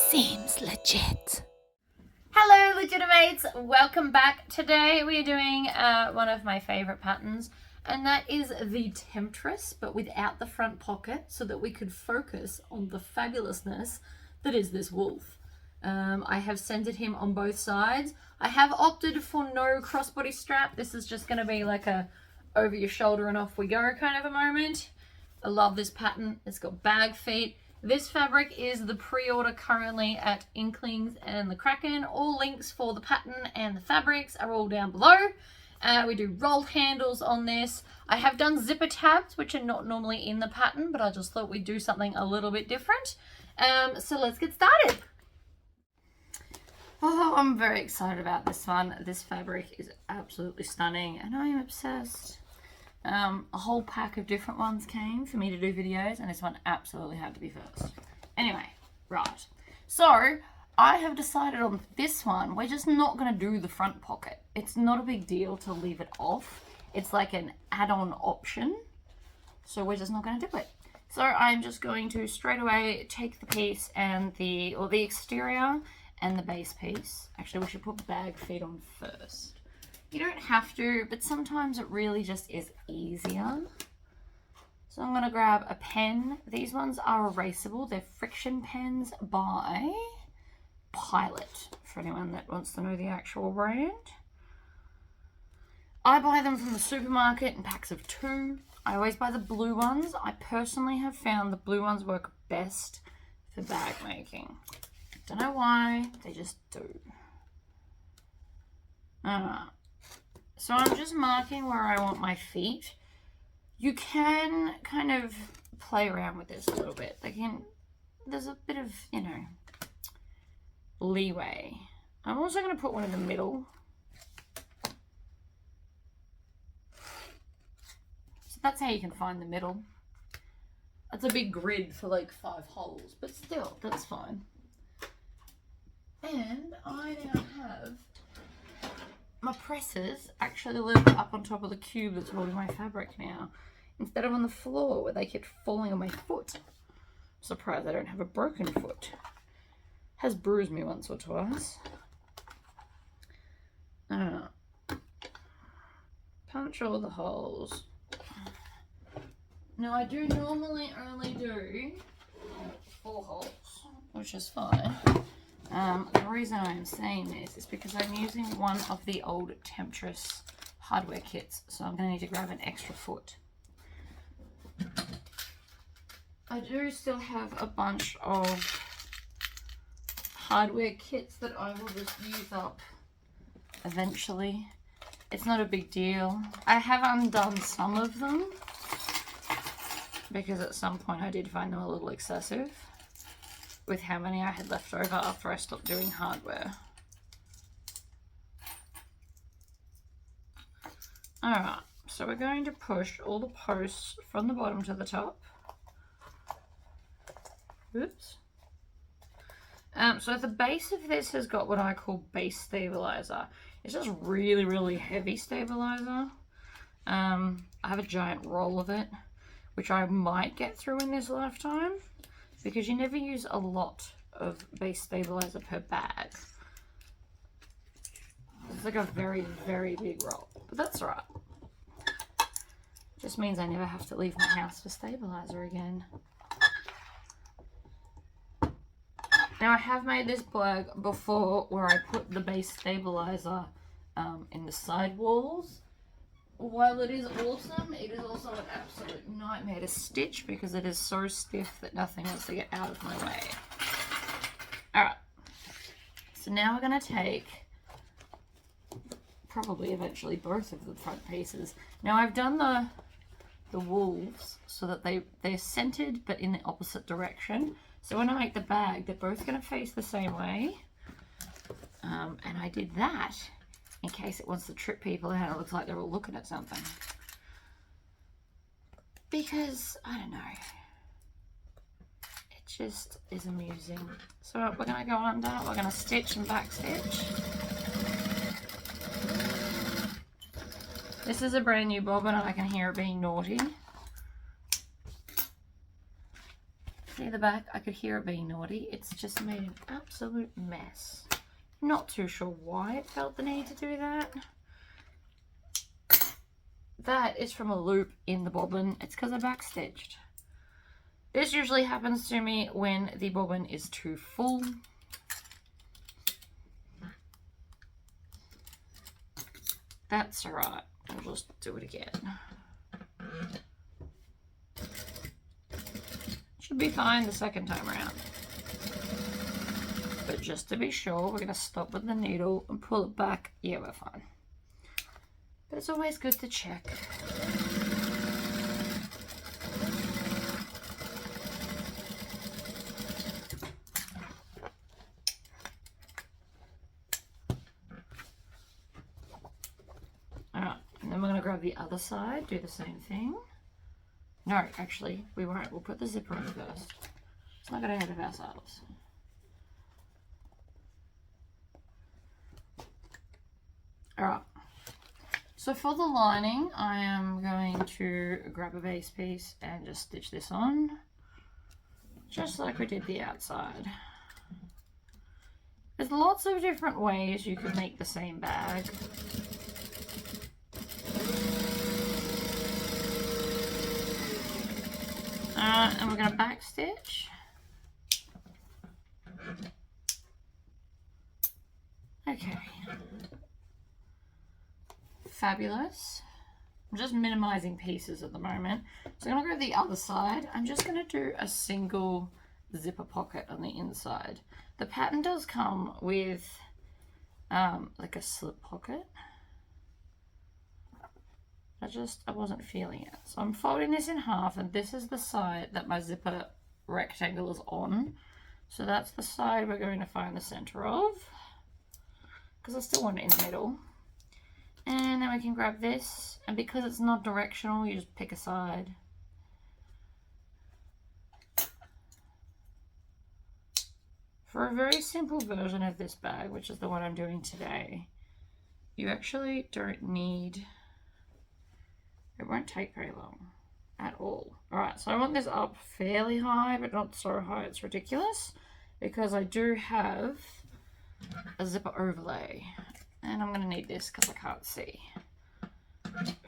Seems legit. Hello Legitimates, welcome back. Today we are doing one of my favourite patterns, and that is the Temptress, but without the front pocket, so that we could focus on the fabulousness that is this wolf. I have centered him on both sides. I have opted for no crossbody strap. This is just going to be like a over your shoulder and off we go kind of a moment. I love this pattern. It's got bag feet. This fabric is the pre-order currently at Inklings and the Kraken. All links for the pattern and the fabrics are all down below. We do rolled handles on this. I have done zipper tabs, which are not normally in the pattern, but I just thought we'd do something a little bit different. So let's get started. Oh, I'm very excited about this one. This fabric is absolutely stunning and I am obsessed. A whole pack of different ones came for me to do videos, and this one absolutely had to be first. Anyway, right. So, I have decided on this one, we're just not going to do the front pocket. It's not a big deal to leave it off. It's like an add-on option. So we're just not going to do it. So I'm just going to straight away take the piece and the exterior and the base piece. Actually, we should put bag feet on first. You don't have to, but sometimes it really just is easier. So I'm going to grab a pen. These ones are erasable. They're friction pens by Pilot, for anyone that wants to know the actual brand. I buy them from the supermarket in packs of 2. I always buy the blue ones. I personally have found the blue ones work best for bag making. Don't know why, they just do. So I'm just marking where I want my feet. You can kind of play around with this a little bit. There's a bit of, leeway. I'm also going to put one in the middle. So that's how you can find the middle. That's a big grid for like 5 holes, but still, that's fine. And I now have my presses actually live up on top of the cube that's holding my fabric now, instead of on the floor where they kept falling on my foot. Surprised I don't have a broken foot. Has bruised me once or twice. Punch all the holes. Now I do normally only do 4 holes, which is fine. The reason I'm saying this is because I'm using one of the old Temptress hardware kits, so I'm going to need to grab an extra foot. I do still have a bunch of hardware kits that I will just use up eventually. It's not a big deal. I have undone some of them because at some point I did find them a little excessive with how many I had left over after I stopped doing hardware. Alright, so we're going to push all the posts from the bottom to the top. Oops. So the base of this has got what I call base stabilizer. It's just really, really heavy stabilizer. I have a giant roll of it, which I might get through in this lifetime, because you never use a lot of base stabilizer per bag. It's like a very, very big roll, but that's all right. Just means I never have to leave my house for stabilizer again. Now I have made this bag before where I put the base stabilizer in the side walls. While it is awesome, it is also an absolute nightmare to stitch because it is so stiff that nothing wants to get out of my way. Alright, so now we're going to take probably eventually both of the front pieces. Now I've done the wolves so that they're centered but in the opposite direction. So when I make the bag, they're both going to face the same way. And I did that in case it wants to trip people out. It looks like they're all looking at something. Because, I don't know. It just is amusing. So we're going to go under, we're going to stitch and back stitch. This is a brand new bobbin and I can hear it being naughty. See the back? I could hear it being naughty. It's just made an absolute mess. Not too sure why it felt the need to do that. That is from a loop in the bobbin. It's because I backstitched. This usually happens to me when the bobbin is too full. That's alright. I'll just do it again. Should be fine the second time around. But just to be sure, we're going to stop with the needle and pull it back. Yeah, we're fine. But it's always good to check. Alright, and then we're going to grab the other side, do the same thing. No, actually, we won't. We'll put the zipper on first. Let's not get ahead of ourselves. Alright, so for the lining, I am going to grab a base piece and just stitch this on, just like we did the outside. There's lots of different ways you could make the same bag. And we're going to back stitch. Okay. Fabulous. I'm just minimizing pieces at the moment. So I'm going to go to the other side. I'm just going to do a single zipper pocket on the inside. The pattern does come with like a slip pocket. I wasn't feeling it. So I'm folding this in half, and this is the side that my zipper rectangle is on. So that's the side we're going to find the center of, because I still want it in the middle. And then we can grab this, and because it's not directional, you just pick a side. For a very simple version of this bag, which is the one I'm doing today, you actually don't need, it won't take very long at all. Alright, so I want this up fairly high, but not so high it's ridiculous, because I do have a zipper overlay. And I'm going to need this because I can't see.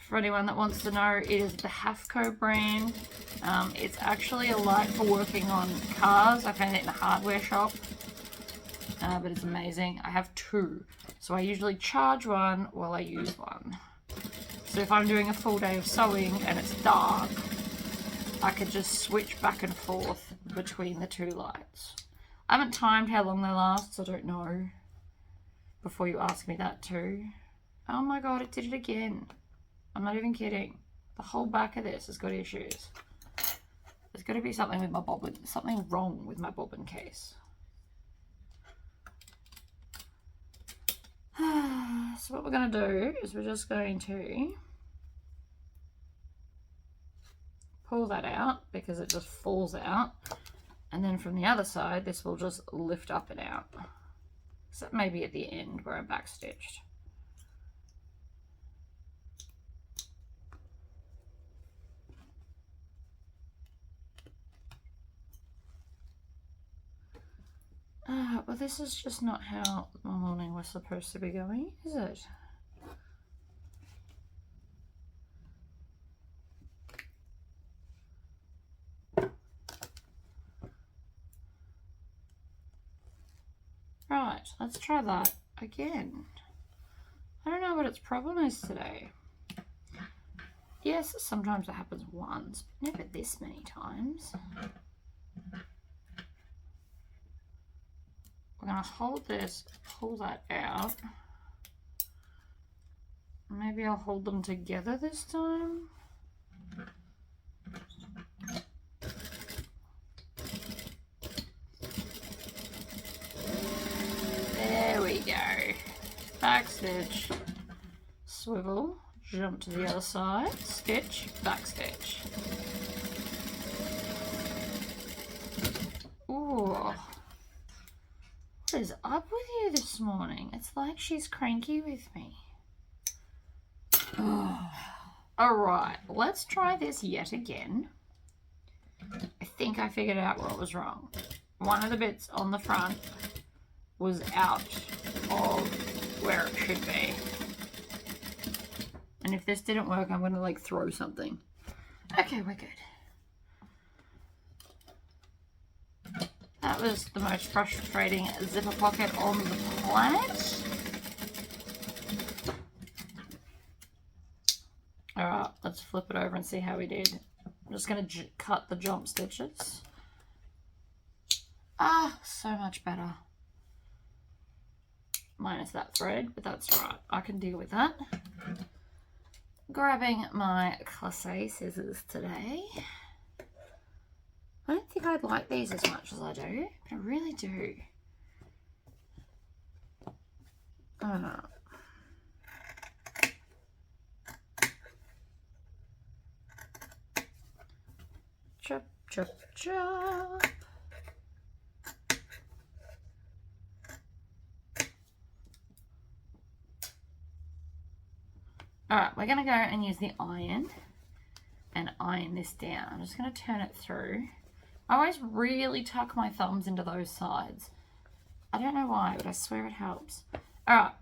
For anyone that wants to know, it is the Hafco brand. It's actually a light for working on cars. I found it in a hardware shop. But it's amazing. I have two. So I usually charge one while I use one. So if I'm doing a full day of sewing and it's dark, I could just switch back and forth between the two lights. I haven't timed how long they last, so I don't know. Before you ask me that too. Oh my god, it did it again. I'm not even kidding. The whole back of this has got issues. There's got to be something with my bobbin, something wrong with my bobbin case. So what we're going to do is we're just going to pull that out because it just falls out. And then from the other side, this will just lift up and out. Except maybe at the end where I backstitched. Well, this is just not how my morning was supposed to be going, is it? Right, let's try that again. I don't know what its problem is today. Yes, sometimes it happens once, but never this many times. We're going to hold this, pull that out. Maybe I'll hold them together this time. There we go. Backstitch, swivel, jump to the other side, stitch, backstitch. Ooh. What is up with you this morning? It's like she's cranky with me. Oh. Alright, let's try this yet again. I think I figured out what was wrong. One of the bits on the front was out of where it should be. And if this didn't work, I'm gonna like throw something. Okay, we're good. That was the most frustrating zipper pocket on the planet. Alright, let's flip it over and see how we did. I'm just going to cut the jump stitches. Ah, so much better. Minus that thread, but that's right. I can deal with that. Grabbing my Classe scissors today. I don't think I'd like these as much as I do, but I really do. Chop, chop, chop. Alright, we're going to go and use the iron and iron this down. I'm just going to turn it through. I always really tuck my thumbs into those sides. I don't know why, but I swear it helps. Alright,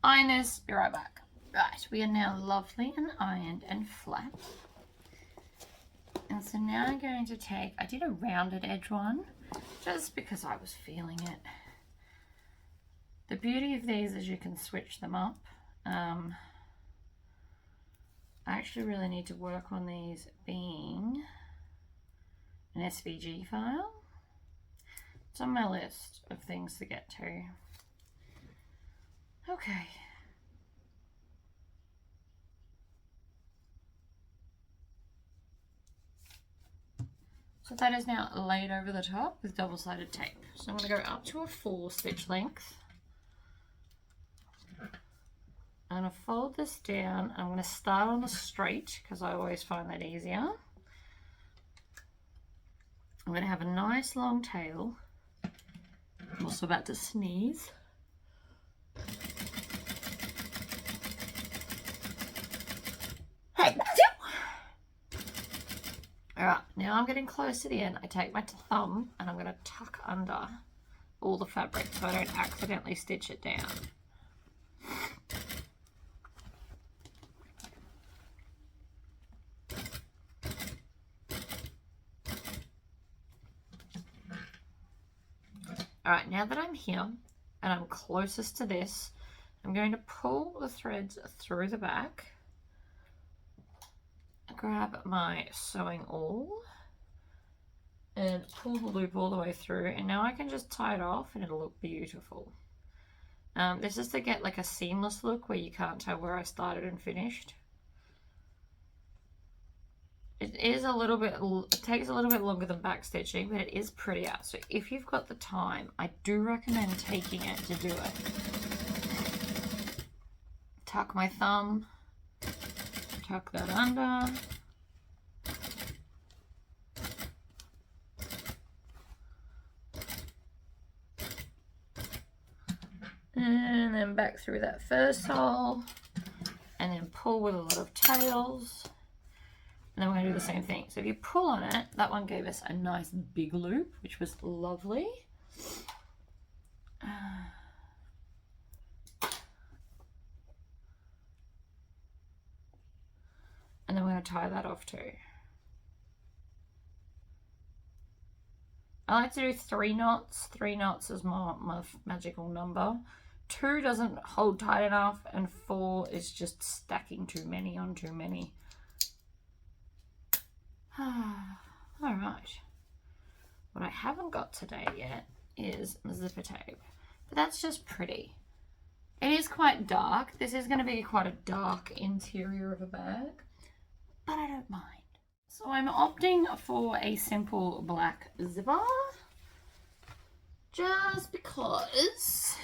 iron this, be right back. Right, we are now lovely and ironed and flat. And so now I'm going to take, I did a rounded edge one, just because I was feeling it. The beauty of these is you can switch them up. I actually really need to work on these being an SVG file. It's on my list of things to get to. Okay. So that is now laid over the top with double-sided tape. So I'm going to go up to a 4 stitch length. I'm going to fold this down. I'm going to start on a straight because I always find that easier. I'm going to have a nice long tail. I'm also about to sneeze. Hey, alright, now I'm getting close to the end. I take my thumb and I'm going to tuck under all the fabric so I don't accidentally stitch it down. Alright, now that I'm here and I'm closest to this, I'm going to pull the threads through the back, grab my sewing awl and pull the loop all the way through, and now I can just tie it off and it'll look beautiful. This is to get like a seamless look where you can't tell where I started and finished. It is a little bit, it takes a little bit longer than back stitching, but it is prettier. So if you've got the time, I do recommend taking it to do it. Tuck my thumb, tuck that under. And then back through that first hole, and then pull with a lot of tails. And then we're going to do the same thing. So if you pull on it, that one gave us a nice big loop, which was lovely. And then we're going to tie that off too. I like to do 3 knots. 3 knots is my magical number. 2 doesn't hold tight enough, and 4 is just stacking too many on too many. Alright, what I haven't got today yet is zipper tape, but that's just pretty. It is quite dark. This is going to be quite a dark interior of a bag, but I don't mind. So I'm opting for a simple black zipper, just because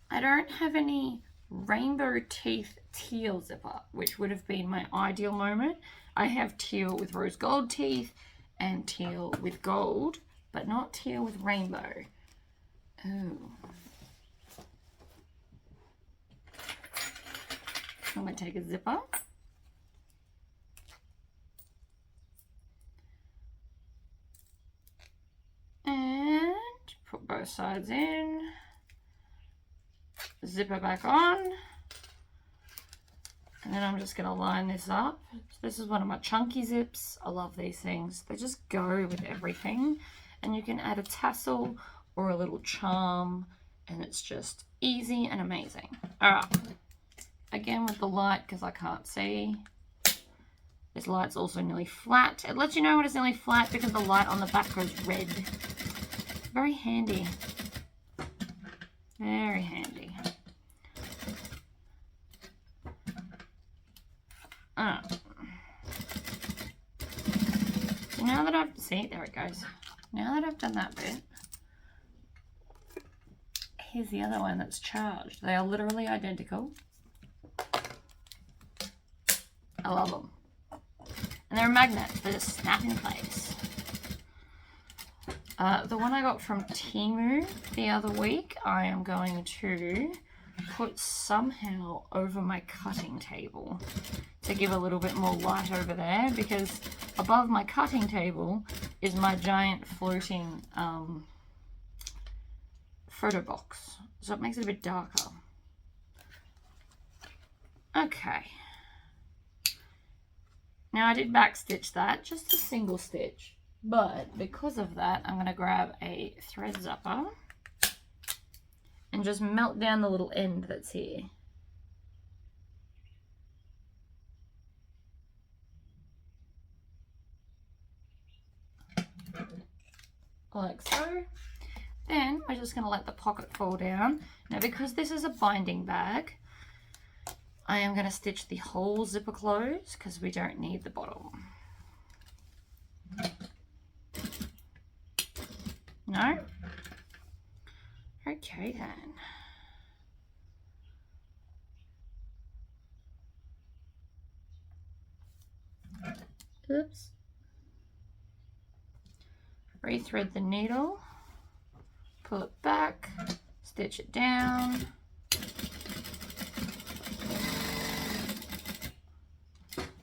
I don't have any rainbow teeth teal zipper, which would have been my ideal moment. I have teal with rose gold teeth and teal with gold, but not teal with rainbow. Oh. I'm going to take a zipper. And put both sides in. Zipper back on. And then I'm just going to line this up. So this is one of my chunky zips. I love these things. They just go with everything. And you can add a tassel or a little charm. And it's just easy and amazing. Alright. Again with the light because I can't see. This light's also nearly flat. It lets you know when it's nearly flat because the light on the back goes red. Very handy. Very handy. So now that I've, see, there it goes. Now that I've done that bit, here's the other one that's charged. They are literally identical. I love them. And they're a magnet. They just snap in place. The one I got from Temu the other week, I am going to put somehow over my cutting table to give a little bit more light over there, because above my cutting table is my giant floating photo box. So it makes it a bit darker. Okay. Now I did backstitch that, just a single stitch, but because of that, I'm going to grab a thread zapper and just melt down the little end that's here. Like so. Then we're just going to let the pocket fall down. Now because this is a binding bag, I am going to stitch the whole zipper close because we don't need the bottom. No? Okay then. Oops. Rethread the needle, pull it back, stitch it down.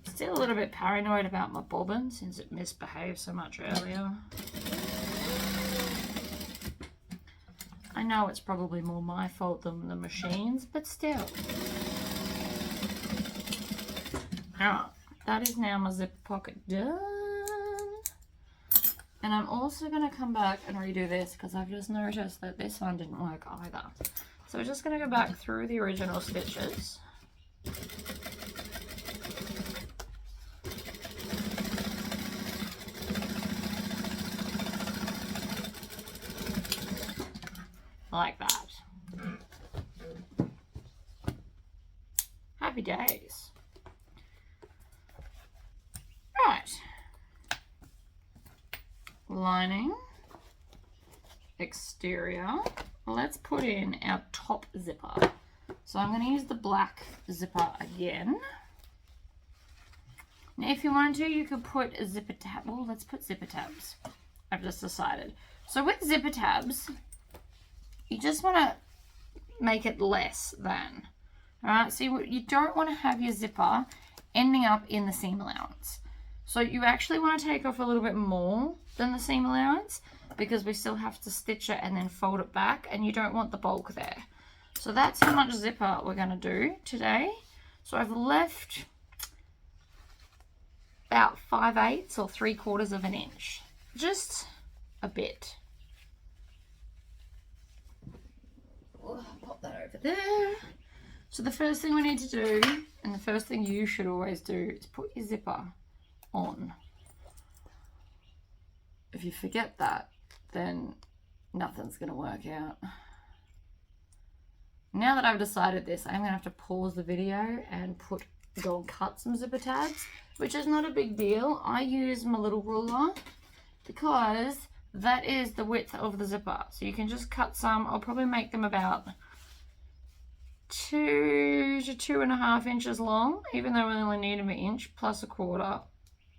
Still a little bit paranoid about my bobbin since it misbehaved so much earlier. I know it's probably more my fault than the machine's, but still. Alright, that is now my zipper pocket done. And I'm also going to come back and redo this because I've just noticed that this one didn't work either. So we're just going to go back through the original stitches. Like that. Happy days. Right. Lining. Exterior. Let's put in our top zipper. So I'm going to use the black zipper again. Now if you wanted to, you could put a zipper tab. Well, let's put zipper tabs. I've just decided. So with zipper tabs, you just want to make it less than. Alright, so you don't want to have your zipper ending up in the seam allowance. So you actually want to take off a little bit more than the seam allowance because we still have to stitch it and then fold it back, and you don't want the bulk there. So that's how much zipper we're going to do today. So I've left about 5/8 or 3/4 of an inch. Just a bit. We'll pop that over there. So the first thing we need to do, and the first thing you should always do, is put your zipper on. If you forget that, then nothing's going to work out. Now that I've decided this, I'm going to have to pause the video and go and cut some zipper tabs, which is not a big deal. I use my little ruler because that is the width of the zipper. So you can just cut some. I'll probably make them about 2 to 2.5 inches long, even though we only need them 1 inch plus 1/4.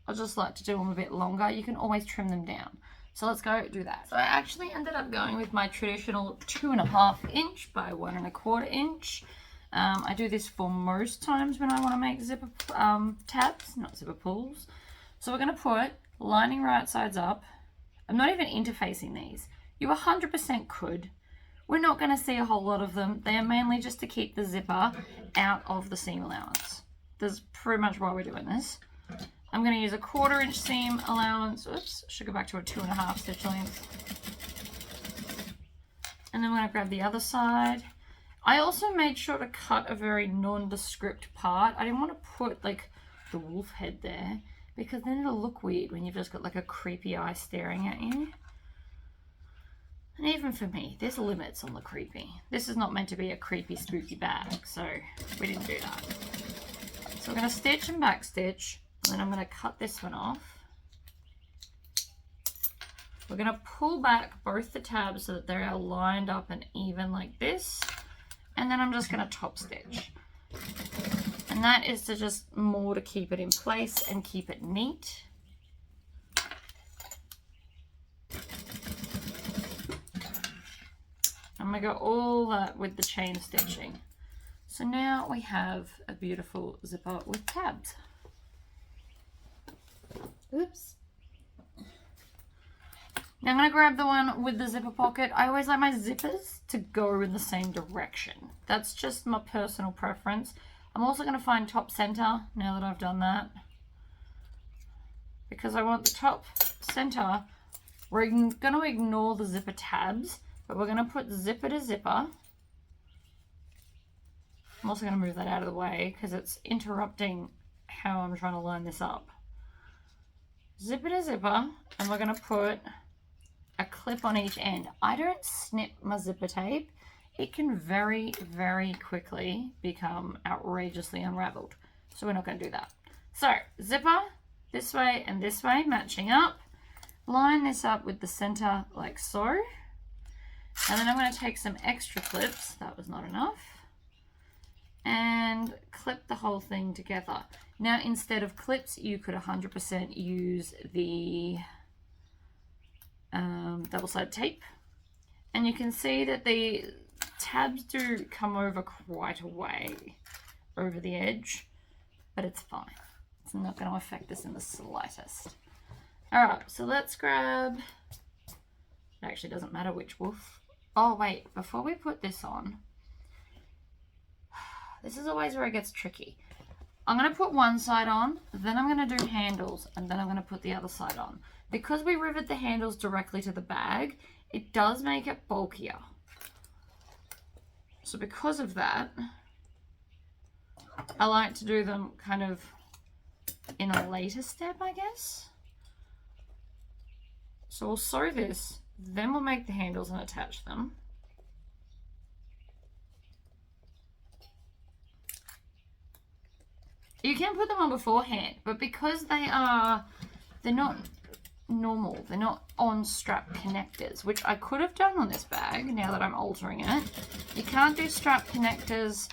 I just like to do them a bit longer. You can always trim them down. So let's go do that. So I actually ended up going with my traditional 2.5 inch by 1.25 inch. I do this for most times when I want to make zipper tabs, not zipper pulls. So we're going to put lining right sides up I'm not even interfacing these. You 100% could. We're not going to see a whole lot of them. They are mainly just to keep the zipper out of the seam allowance. That's pretty much why we're doing this. I'm going to use a 1/4 inch seam allowance. Oops, should go back to a 2.5 stitch length. And then I'm going to grab the other side. I also made sure to cut a very nondescript part. I didn't want to put like the wolf head there because then it'll look weird when you've just got like a creepy eye staring at you. And even for me, there's limits on the creepy. This is not meant to be a creepy, spooky bag, so we didn't do that. So we're going to stitch and back stitch, and then I'm going to cut this one off. We're going to pull back both the tabs so that they are lined up and even like this, and then I'm just going to top stitch. And that is to just more to keep it in place and keep it neat. I'm going to go all that with the chain stitching. So now we have a beautiful zipper with tabs. Oops. Now I'm going to grab the one with the zipper pocket. I always like my zippers to go in the same direction. That's just my personal preference. I'm also going to find top center now that I've done that. Because I want the top center. We're going to ignore the zipper tabs. But we're going to put zipper to zipper. I'm also going to move that out of the way because it's interrupting how I'm trying to line this up. Zipper to zipper, and we're going to put a clip on each end. I don't snip my zipper tape. It can very, very quickly become outrageously unraveled. So we're not going to do that. So zipper this way and this way, matching up. Line this up with the center like so. And then I'm going to take some extra clips, that was not enough, and clip the whole thing together. Now instead of clips, you could 100% use the double-sided tape. And you can see that the tabs do come over quite a way over the edge, but it's fine. It's not going to affect us in the slightest. Alright, so let's grab, it actually doesn't matter which wolf. Oh wait, before we put this on, this is always where it gets tricky. I'm going to put one side on, then I'm going to do handles, and then I'm going to put the other side on. Because we rivet the handles directly to the bag, it does make it bulkier. So because of that, I like to do them kind of in a later step, I guess. So we'll sew this. Then we'll make the handles and attach them. You can put them on beforehand, but because they're not normal, they're not on strap connectors, which I could have done on this bag now that I'm altering it. You can't do strap connectors.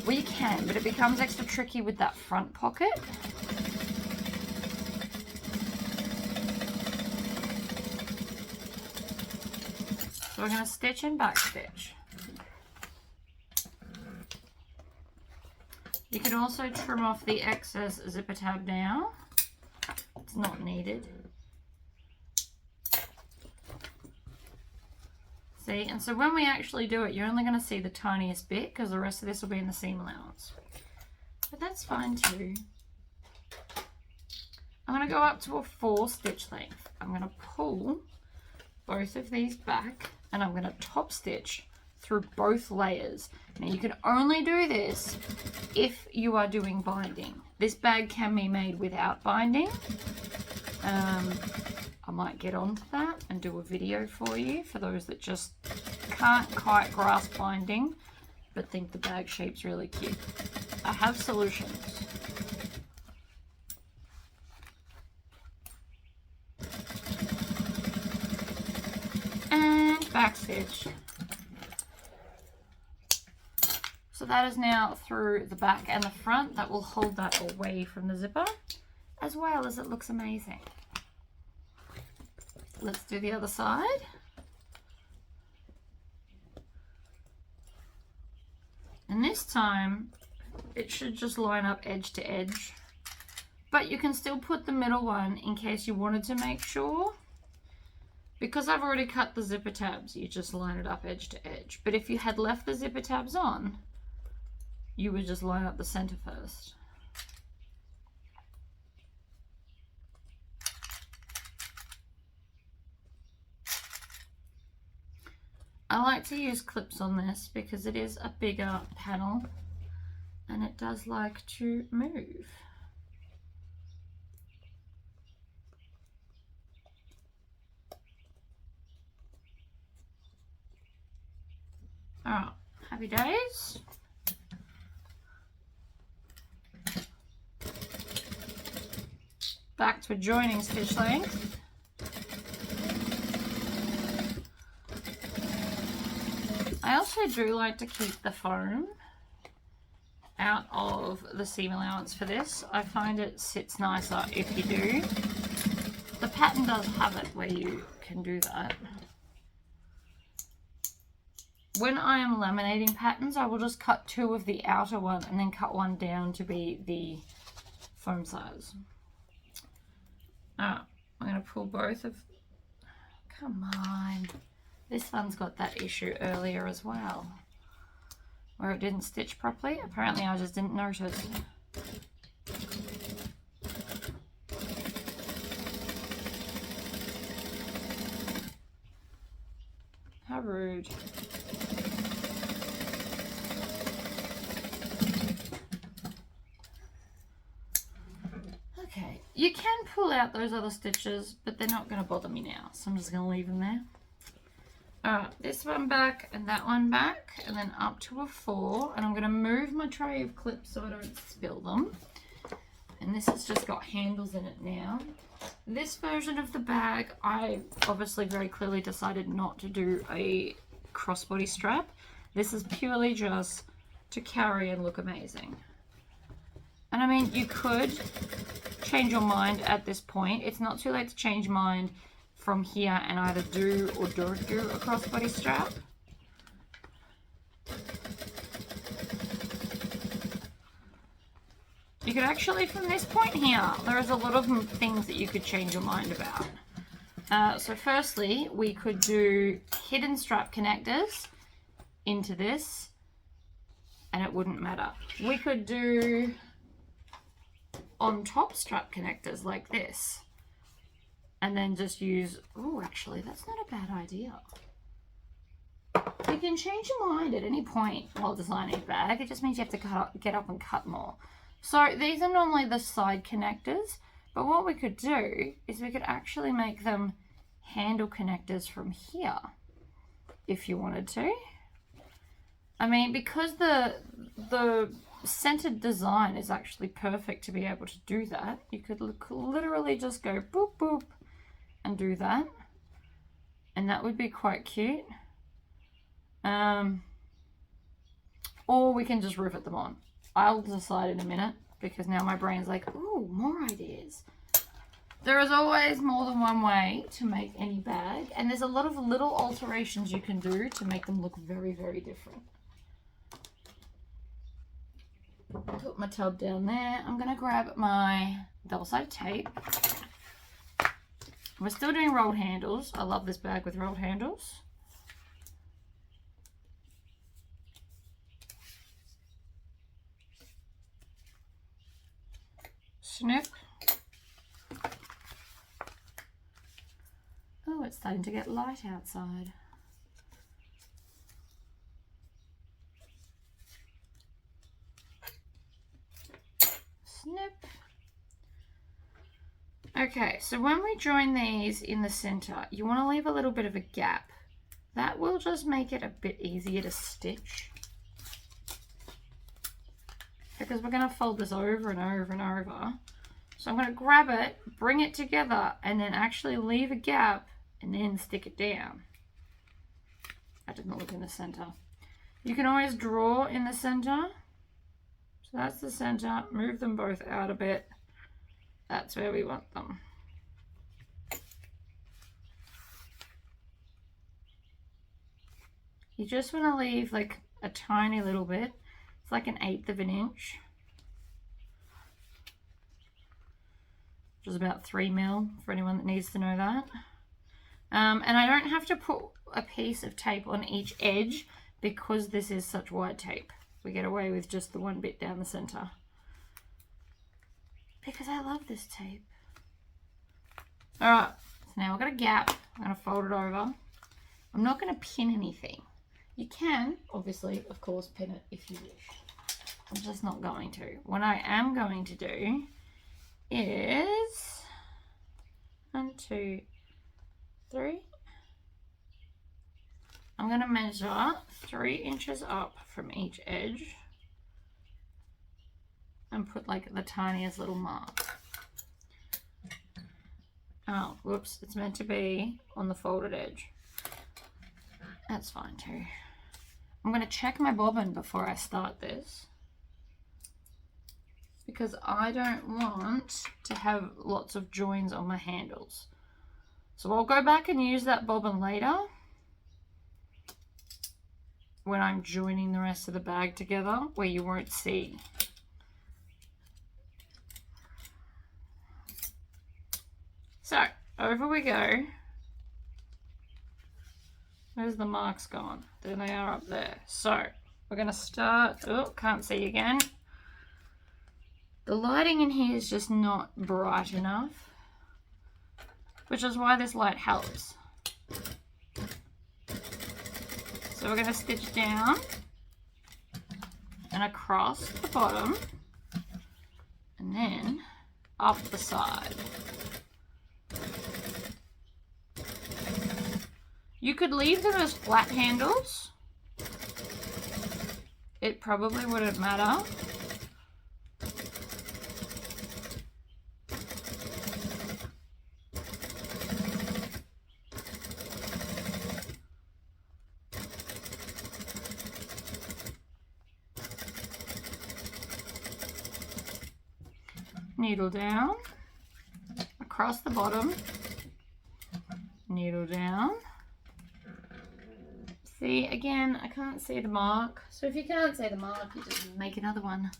Well, you can, but it becomes extra tricky with that front pocket. So we're going to stitch and back stitch. You can also trim off the excess zipper tab now. It's not needed. See, and so when we actually do it, you're only going to see the tiniest bit because the rest of this will be in the seam allowance. But that's fine too. I'm going to go up to a 4 stitch length. I'm going to pull both of these back and I'm going to top stitch through both layers. Now you can only do this if you are doing binding. This bag can be made without binding. I might get onto that and do a video for you for those that just can't quite grasp binding but think the bag shape's really cute. I have solutions. And back stitch. So that is now through the back and the front. That will hold that away from the zipper, as well as it looks amazing. Let's do the other side. And this time, it should just line up edge to edge. But you can still put the middle one in case you wanted to make sure. Because I've already cut the zipper tabs, you just line it up edge to edge. But if you had left the zipper tabs on, you would just line up the center first. I like to use clips on this because it is a bigger panel and it does like to move. Alright, happy days. Back to joining stitch length. I also do like to keep the foam out of the seam allowance for this. I find it sits nicer if you do. The pattern does have it where you can do that. When I am laminating patterns, I will just cut 2 of the outer one and then cut one down to be the foam size. Alright, I'm going to pull both of... Come on. This one's got that issue earlier as well, where it didn't stitch properly. Apparently I just didn't notice. How rude. Okay, you can pull out those other stitches, but they're not going to bother me now, so I'm just going to leave them there. Alright, this one back and that one back, and then up to a 4, and I'm going to move my tray of clips so I don't spill them. And this has just got handles in it now. This version of the bag, I obviously very clearly decided not to do a crossbody strap. This is purely just to carry and look amazing. And I mean, you could change your mind at this point. It's not too late to change mind from here and either do or don't do a crossbody strap. You could actually, from this point here, there is a lot of things that you could change your mind about. So firstly, we could do hidden strap connectors into this and it wouldn't matter. We could do on top strap connectors like this. And then just use, oh, actually, that's not a bad idea. You can change your mind at any point while designing a bag. It just means you have to get up and cut more. So these are normally the side connectors, but what we could do is we could actually make them handle connectors from here, if you wanted to. I mean, because the centered design is actually perfect to be able to do that, you could literally just go boop, boop, and do that, and that would be quite cute. Or we can just rivet them on. I'll decide in a minute because now my brain's like, ooh, more ideas. There is always more than one way to make any bag, and there's a lot of little alterations you can do to make them look very, very different. Put my tub down there. I'm going to grab my double-sided tape. We're still doing rolled handles. I love this bag with rolled handles. Snip. Oh, it's starting to get light outside. Snip. Okay, so when we join these in the center, you want to leave a little bit of a gap. That will just make it a bit easier to stitch. Because we're going to fold this over and over and over. So I'm going to grab it, bring it together, and then actually leave a gap and then stick it down. I didn't look in the center. You can always draw in the center. So that's the center. Move them both out a bit. That's where we want them. You just want to leave like a tiny little bit. It's like 1/8 of an inch. Which is about 3 mil for anyone that needs to know that. And I don't have to put a piece of tape on each edge because this is such wide tape. We get away with just the one bit down the center. Because I love this tape. Alright, so now we've got a gap. I'm going to fold it over. I'm not going to pin anything. You can, obviously, of course, pin it if you wish. I'm just not going to. What I am going to do is 1, 2, 3. I'm going to measure 3 inches up from each edge and put like the tiniest little mark. Oh, whoops, it's meant to be on the folded edge. That's fine too. I'm going to check my bobbin before I start this because I don't want to have lots of joins on my handles. So I'll go back and use that bobbin later when I'm joining the rest of the bag together where you won't see. So over we go. Where's the marks gone? There they are up there. So we're going to start. Oh, can't see again. The lighting in here is just not bright enough, which is why this light helps. So we're going to stitch down and across the bottom and then up the side. You could leave them as flat handles. It probably wouldn't matter. Needle down, across the bottom, needle down. See, again, I can't see the mark. So if you can't see the mark, you just make another one.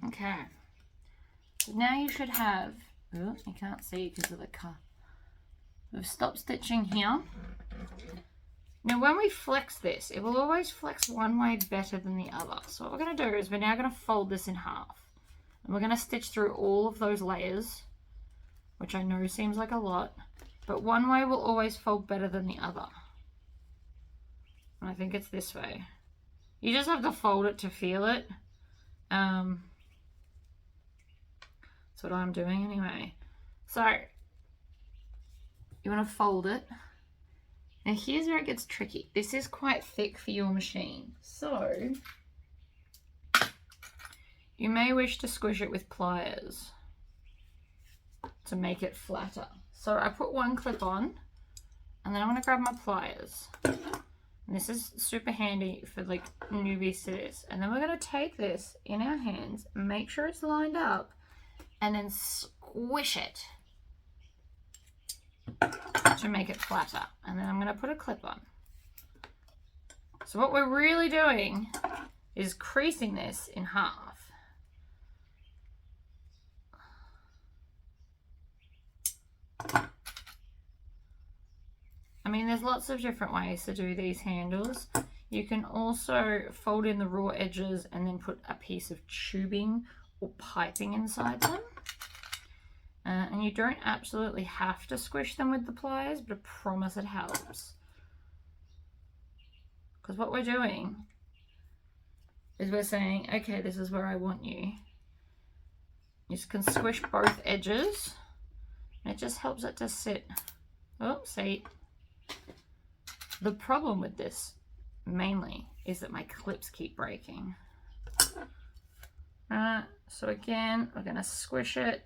Okay. So now you should have, oh, you can't see because of the cut. We've stopped stitching here. Now when we flex this, it will always flex one way better than the other. So what we're going to do is we're now going to fold this in half. And we're going to stitch through all of those layers, which I know seems like a lot, but one way will always fold better than the other. And I think it's this way. You just have to fold it to feel it. That's what I'm doing anyway. So you want to fold it. Now here's where it gets tricky. This is quite thick for your machine, so you may wish to squish it with pliers to make it flatter. So I put one clip on and then I'm going to grab my pliers. And this is super handy for like newbies to this. And then we're going to take this in our hands, make sure it's lined up, and then squish it to make it flatter. And then I'm going to put a clip on. So what we're really doing is creasing this in half. I mean, there's lots of different ways to do these handles. You can also fold in the raw edges and then put a piece of tubing or piping inside them. And you don't absolutely have to squish them with the pliers, but I promise it helps. Because what we're doing is we're saying, okay, this is where I want you. You just can squish both edges, and it just helps it to sit. Oh, see. The problem with this, mainly, is that my clips keep breaking. So again, we're going to squish it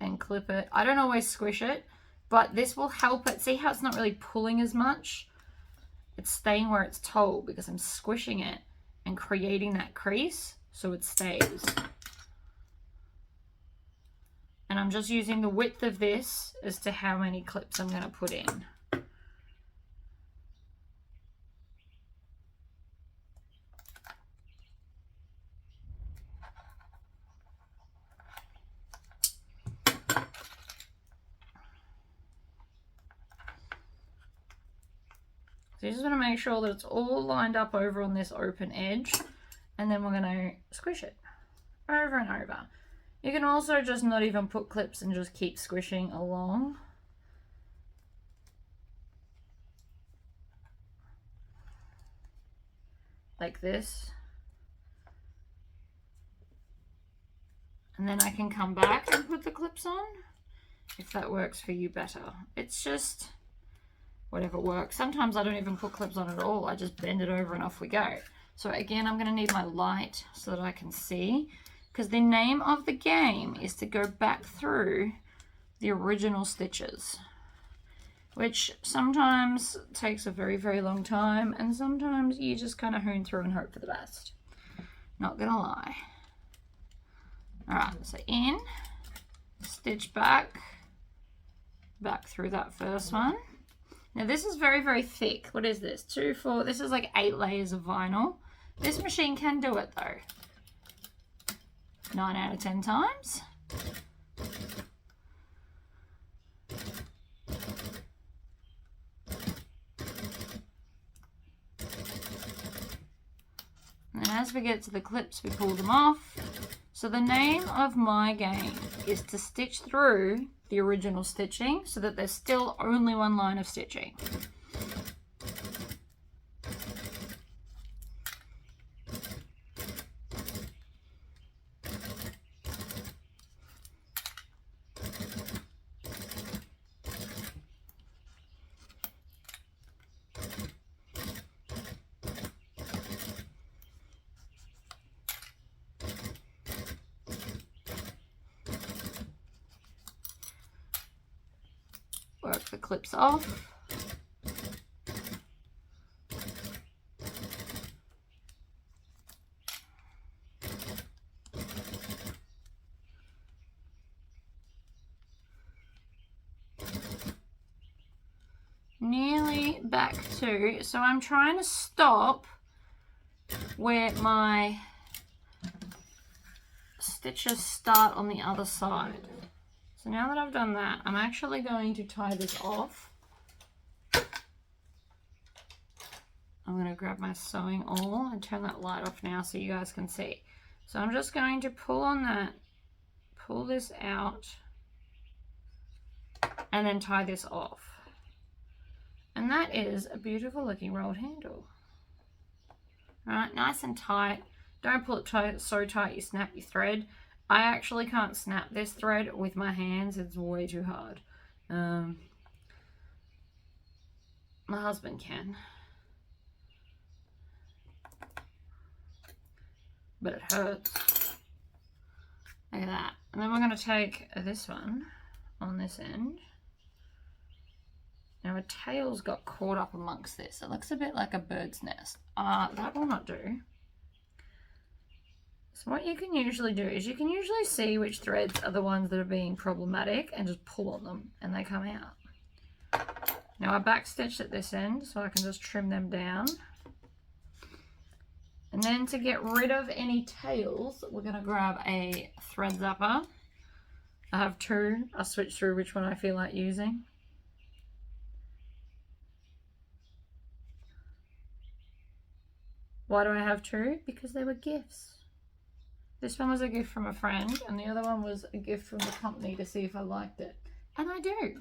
and clip it. I don't always squish it, but this will help it. See how it's not really pulling as much? It's staying where it's told because I'm squishing it and creating that crease so it stays. And I'm just using the width of this as to how many clips I'm going to put in. So you just want to make sure that it's all lined up over on this open edge, and then we're going to squish it over and over. You can also just not even put clips and just keep squishing along. Like this. And then I can come back and put the clips on if that works for you better. It's just whatever works. Sometimes I don't even put clips on at all. I just bend it over and off we go. So again, I'm going to need my light so that I can see, because the name of the game is to go back through the original stitches, which sometimes takes a very, very long time, and sometimes you just kind of hone through and hope for the best. Not gonna lie. Alright, so in, stitch back through that first one. Now this is very, very thick. What is this? 2, 4, this is like 8 layers of vinyl. This machine can do it though. 9 out of 10 times. And as we get to the clips, we pull them off. So the name of my game is to stitch through the original stitching so that there's still only one line of stitching. Work the clips off. Nearly back to, so I'm trying to stop where my stitches start on the other side. So now that I've done that, I'm actually going to tie this off. I'm going to grab my sewing awl and turn that light off now so you guys can see. So I'm just going to pull on that, pull this out, and then tie this off. And that is a beautiful looking rolled handle. All right, nice and tight. Don't pull it tight, so tight you snap your thread. I actually can't snap this thread with my hands. It's way too hard. My husband can. But it hurts. Look at that. And then we're going to take this one on this end. Now a tail's got caught up amongst this. It looks a bit like a bird's nest. That will not do. So what you can usually do is you can usually see which threads are the ones that are being problematic and just pull on them and they come out. Now I backstitched at this end so I can just trim them down. And then to get rid of any tails, we're going to grab a thread zapper. I have 2. I'll switch through which one I feel like using. Why do I have 2? Because they were gifts. This one was a gift from a friend, and the other one was a gift from the company to see if I liked it. And I do.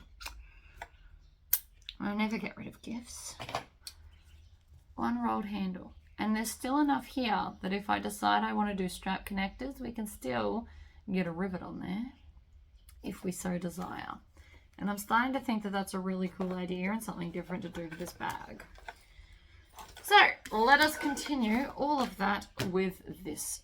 I never get rid of gifts. 1 rolled handle. And there's still enough here that if I decide I want to do strap connectors, we can still get a rivet on there if we so desire. And I'm starting to think that that's a really cool idea and something different to do to this bag. So let us continue all of that with this.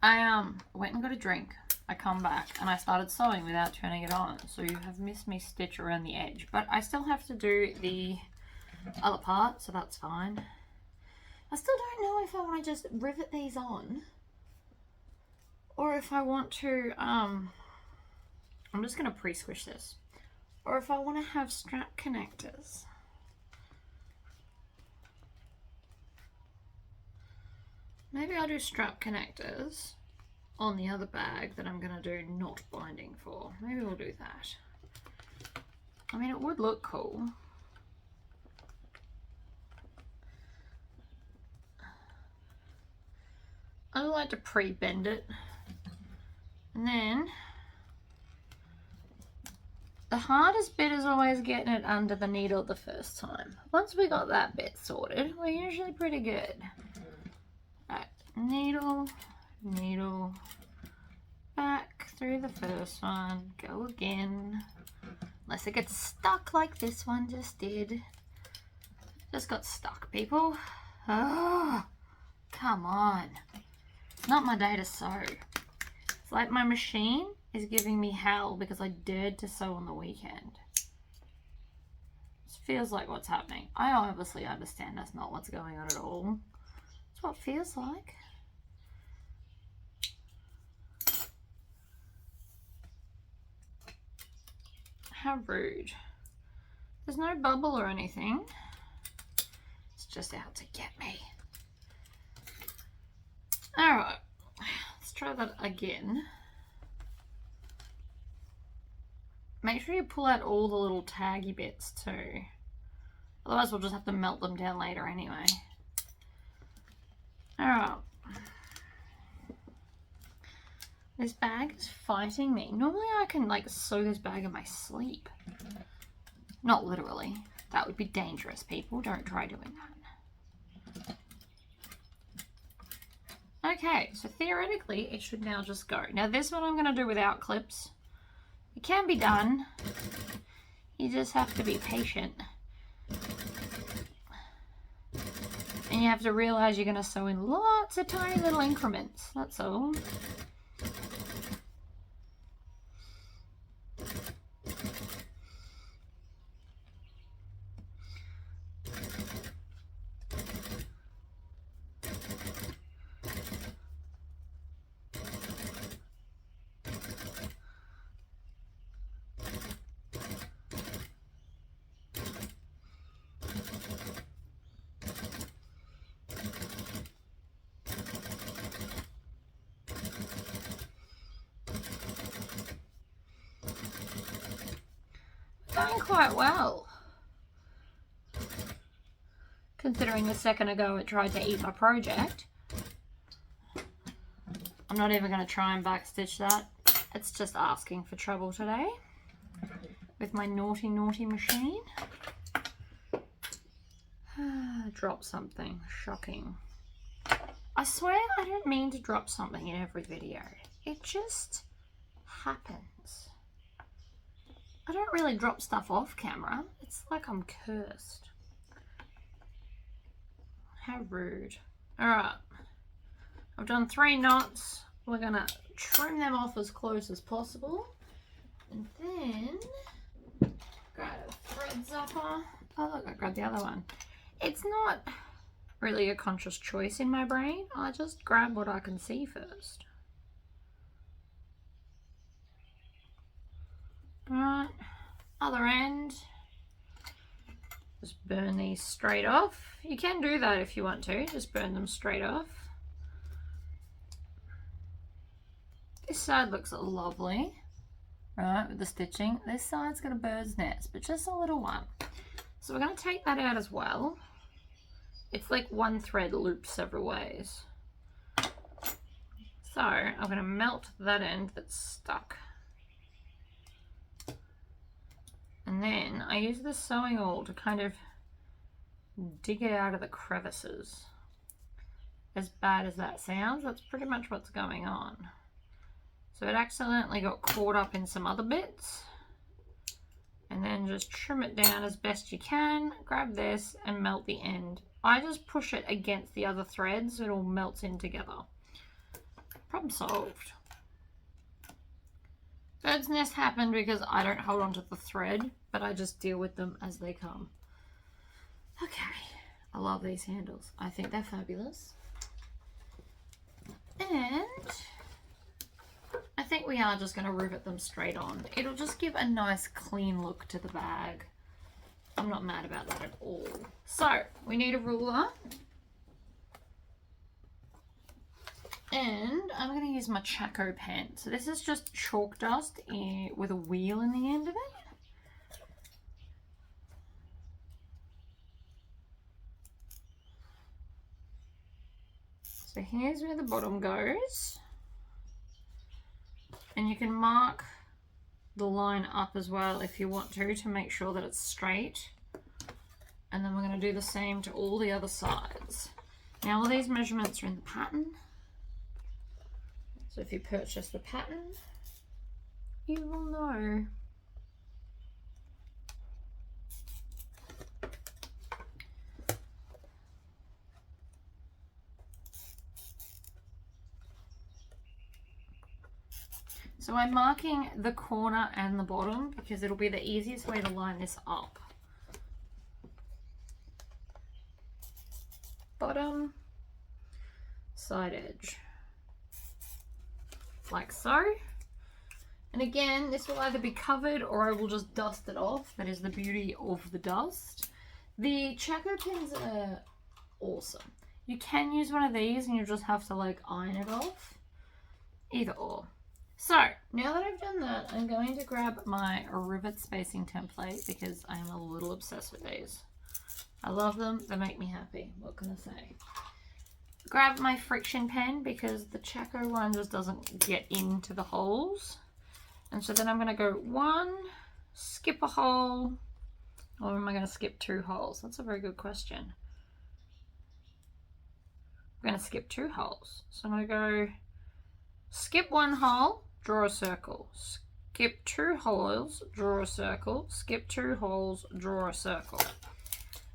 I went and got a drink. I come back and I started sewing without turning it on. So you have missed me stitch around the edge, but I still have to do the other part, so that's fine. I still don't know if I want to just rivet these on or if I want to, I'm just going to pre-squish this, or if I want to have strap connectors. Maybe I'll do strap connectors on the other bag that I'm going to do not binding for. Maybe we'll do that. I mean, it would look cool. like to pre-bend it. And then the hardest bit is always getting it under the needle the first time. Once we got that bit sorted, we're usually pretty good. Right, needle, needle, back through the first one, go again. Unless it gets stuck like this one just did. Just got stuck, people. Oh, come on. It's not my day to sew. It's like my machine is giving me hell because I dared to sew on the weekend. This feels like what's happening. I obviously understand that's not what's going on at all. It's what it feels like. How rude. There's no bubble or anything. It's just out to get me. Alright, let's try that again. Make sure you pull out all the little taggy bits too. Otherwise we'll just have to melt them down later anyway. Alright. This bag is fighting me. Normally I can like sew this bag in my sleep. Not literally. That would be dangerous, people. Don't try doing that. Okay, so theoretically it should now just go. Now this one I'm going to do without clips. It can be done. You just have to be patient. And you have to realize you're going to sew in lots of tiny little increments. That's all. Going quite well. Considering a second ago it tried to eat my project. I'm not even going to try and backstitch that. It's just asking for trouble today. With my naughty, naughty machine. Drop something. Shocking. I swear I don't mean to drop something in every video. It just happens. I don't really drop stuff off camera. It's like I'm cursed. How rude. Alright. I've done 3 knots. We're going to trim them off as close as possible. And then grab a thread zapper. Oh look, I grabbed the other one. It's not really a conscious choice in my brain. I just grab what I can see first. Right, other end. Just burn these straight off. You can do that if you want to, just burn them straight off. This side looks lovely, right, with the stitching. This side's got a bird's nest, but just a little one. So we're going to take that out as well. It's like one thread looped several ways. So I'm going to melt that end that's stuck. And then I use the sewing awl to kind of dig it out of the crevices. As bad as that sounds, that's pretty much what's going on. So it accidentally got caught up in some other bits. And then just trim it down as best you can. Grab this and melt the end. I just push it against the other threads so it all melts in together. Problem solved. Bird's nest happened because I don't hold on to the thread, but I just deal with them as they come. Okay, I love these handles. I think they're fabulous. And I think we are just going to rivet them straight on. It'll just give a nice clean look to the bag. I'm not mad about that at all. So, we need a ruler. And I'm going to use my Chaco pen. So this is just chalk dust with a wheel in the end of it. So here's where the bottom goes. And you can mark the line up as well if you want to make sure that it's straight. And then we're going to do the same to all the other sides. Now all these measurements are in the pattern. So if you purchase the pattern, you will know. So I'm marking the corner and the bottom because it'll be the easiest way to line this up. Bottom, side edge, like so. And again, this will either be covered or I will just dust it off. That is the beauty of the dust. The Chaco pins are awesome. You can use one of these and you just have to like iron it off. Either or. So now that I've done that, I'm going to grab my rivet spacing template because I am a little obsessed with these. I love them. They make me happy. What can I say? Grab my friction pen because the Chaco one just doesn't get into the holes. And so then I'm going to go one, skip a hole, or am I going to skip 2 holes? That's a very good question. I'm going to skip 2 holes. So I'm going to go skip 1 hole, draw a circle. Skip 2 holes, draw a circle. Skip 2 holes, draw a circle.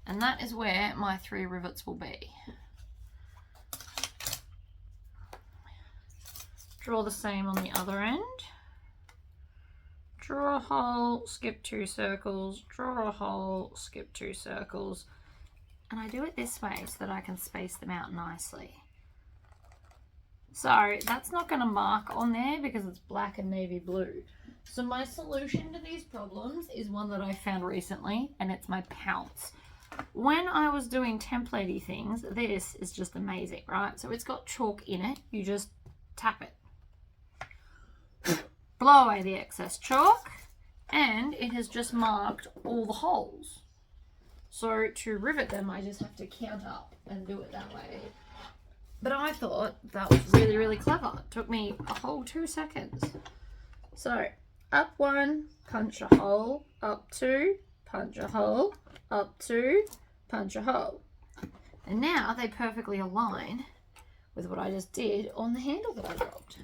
And that is where my 3 rivets will be. Draw the same on the other end. Draw a hole, skip 2 circles, draw a hole, skip 2 circles. And I do it this way so that I can space them out nicely. So that's not going to mark on there because it's black and navy blue. So my solution to these problems is one that I found recently, and it's my pounce. When I was doing templatey things, this is just amazing, right? So it's got chalk in it. You just tap it. Blow away the excess chalk, and it has just marked all the holes. So to rivet them, I just have to count up and do it that way. But I thought that was really, really clever. It took me a whole 2 seconds. So up 1, punch a hole, up 2, punch a hole, up 2, punch a hole. And now they perfectly align with what I just did on the handle that I dropped.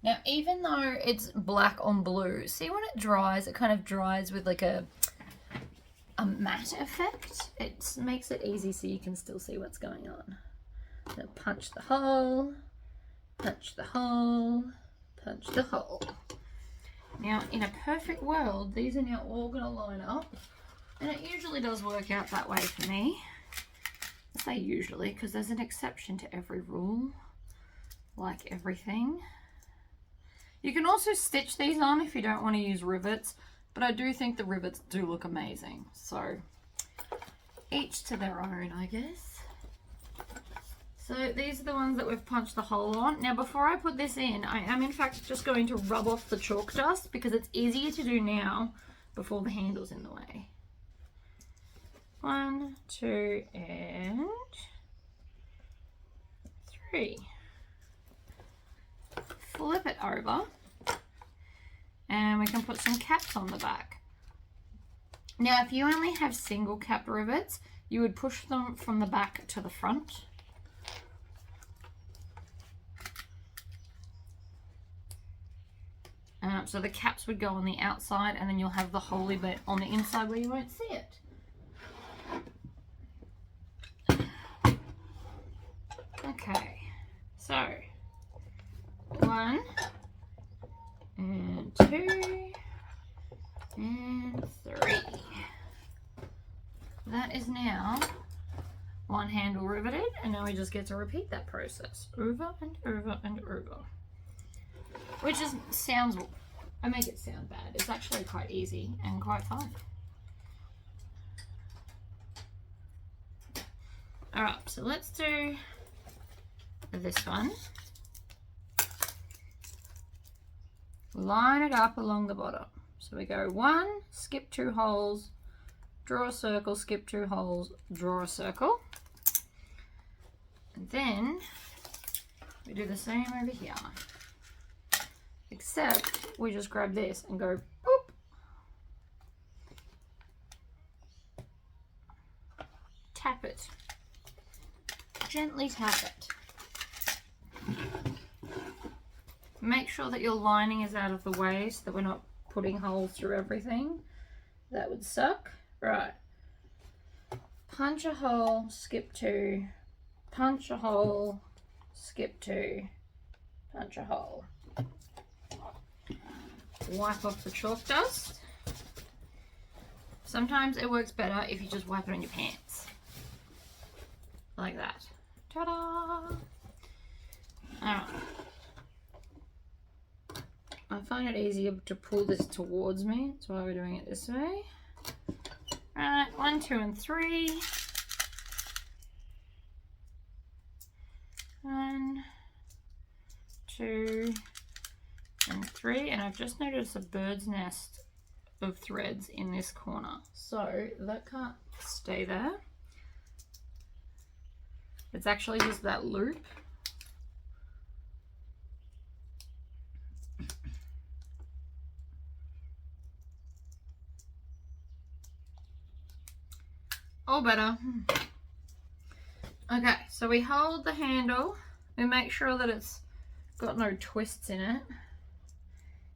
Now, even though it's black on blue, see when it dries, it kind of dries with like a matte effect. It makes it easy so you can still see what's going on. So punch the hole, punch the hole, punch the hole. Now, in a perfect world, these are now all going to line up. And it usually does work out that way for me. I say usually because there's an exception to every rule, like everything. You can also stitch these on if you don't want to use rivets, but I do think the rivets do look amazing. So each to their own, I guess. So these are the ones that we've punched the hole on. Now before I put this in, I am in fact just going to rub off the chalk dust because it's easier to do now before the handle's in the way. 1, 2, and 3. Flip it over and we can put some caps on the back. Now if you only have single cap rivets, you would push them from the back to the front. So the caps would go on the outside and then you'll have the holy bit on the inside where you won't see it. Okay, so 1 and 2 and 3. That is now one handle riveted, and now we just get to repeat that process over and over and over. Which is sounds, I make it sound bad. It's actually quite easy and quite fun. Alright, so let's do this one. Line it up along the bottom. So we go 1, skip 2 holes, draw a circle, skip 2 holes, draw a circle. And then we do the same over here. Except we just grab this and go boop. Tap it. Gently tap it. Make sure that your lining is out of the way so that we're not putting holes through everything. That would suck. Right. Punch a hole, skip 2. Punch a hole, skip 2. Punch a hole. Wipe off the chalk dust. Sometimes it works better if you just wipe it on your pants. Like that. Ta-da! Alright. I find it easier to pull this towards me. That's why we're doing it this way. Right, 1, 2, and 3. 1, 2, and 3. And I've just noticed a bird's nest of threads in this corner. So that can't stay there. It's actually just that loop. All better. Okay, so we hold the handle. We make sure that it's got no twists in it.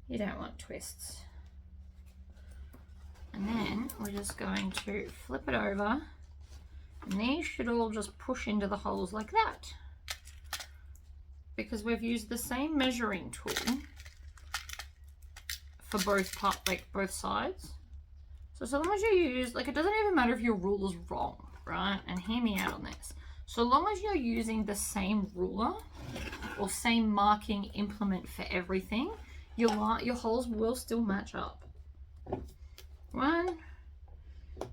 You don't want twists. And then we're just going to flip it over. And these should all just push into the holes like that. Because we've used the same measuring tool for both sides. So long as you use, like, it doesn't even matter if your ruler's wrong, right? And hear me out on this. So long as you're using the same ruler or same marking implement for everything, your holes will still match up. 1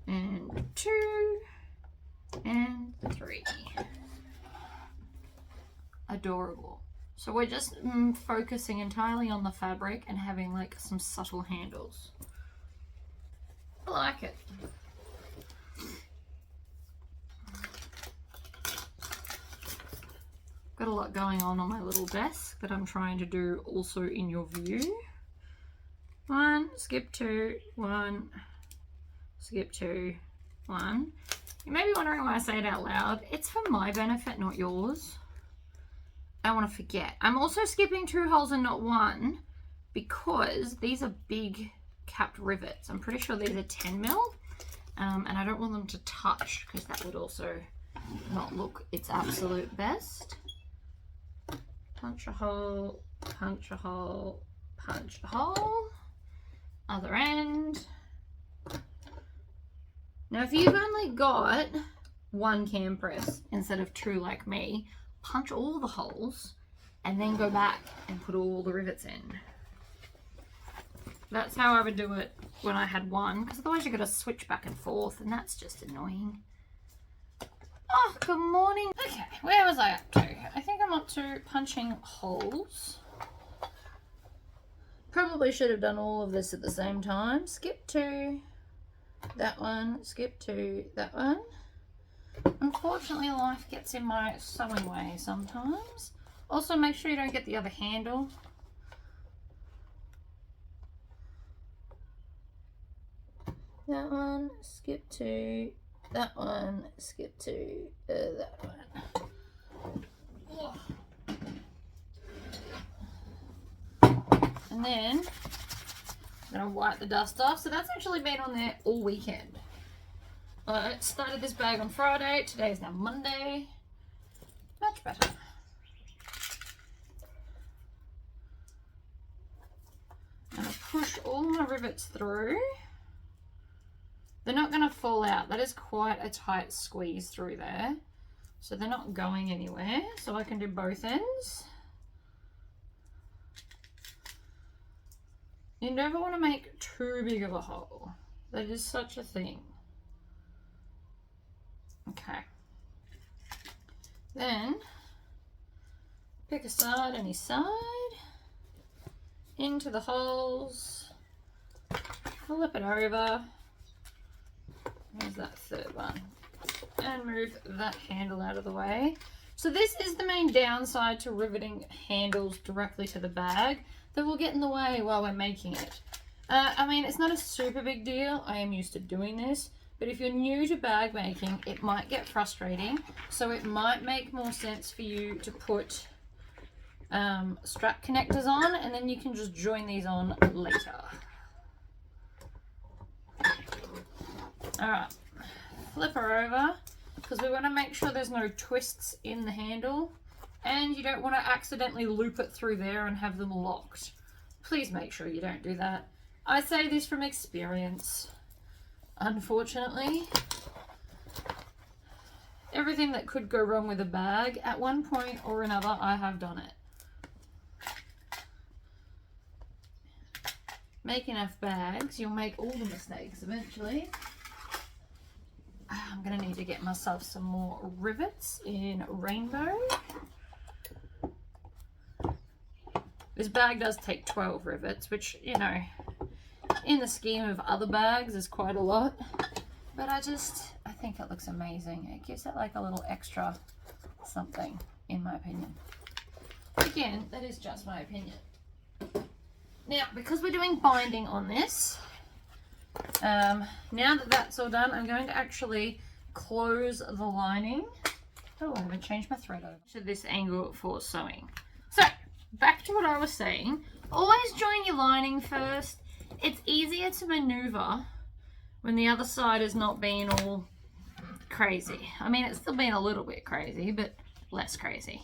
and 2 and 3. Adorable. So we're just focusing entirely on the fabric and having like some subtle handles. I like it. Got a lot going on my little desk that I'm trying to do also in your view. 1, skip 2, 1, skip 2, 1. You may be wondering why I say it out loud. It's for my benefit, not yours. I don't want to forget. I'm also skipping 2 holes and not 1 because these are big capped rivets. I'm pretty sure these are 10 mil, and I don't want them to touch because that would also not look its absolute best. Punch a hole, punch a hole, punch a hole. Other end. Now if you've only got 1 cam press instead of 2 like me, punch all the holes and then go back and put all the rivets in. That's how I would do it when I had 1, because otherwise you've got to switch back and forth and that's just annoying. Oh, good morning. Okay, where was I up to? I think I'm up to punching holes. Probably should have done all of this at the same time. Skip 2, that one, skip 2, that one. Unfortunately, life gets in my sewing way sometimes. Also, make sure you don't get the other handle. That one, skip 2, that one, skip 2, that one. Ugh. And then I'm going to wipe the dust off. So that's actually been on there all weekend. I started this bag on Friday. Today is now Monday. Much better. I'm going to push all my rivets through. They're not going to fall out. That is quite a tight squeeze through there. So they're not going anywhere. So I can do both ends. You never want to make too big of a hole. That is such a thing. Okay. Then pick a side, any side, into the holes, flip it over, Here's that third one. And move that handle out of the way. So this is the main downside to riveting handles directly to the bag, that will get in the way while we're making it. I mean, it's not a super big deal. I am used to doing this, but if you're new to bag making, it might get frustrating. So it might make more sense for you to put strap connectors on, and then you can just join these on later. All right, flip her over, because we want to make sure there's no twists in the handle, and you don't want to accidentally loop it through there and have them locked. Please make sure you don't do that. I say this from experience. Unfortunately, everything that could go wrong with a bag, at one point or another, I have done it. Make enough bags, you'll make all the mistakes eventually. I'm gonna need to get myself some more rivets in rainbow. This bag does take 12 rivets, which, you know, in the scheme of other bags is quite a lot. But I think it looks amazing. It gives it like a little extra something, in my opinion. Again, that is just my opinion. Now, because we're doing binding on this, now that that's all done, I'm going to actually close the lining. Oh, I haven't changed my thread over to this angle for sewing. So, back to what I was saying. Always join your lining first. It's easier to maneuver when the other side is not being all crazy. I mean, it's still being a little bit crazy, but less crazy.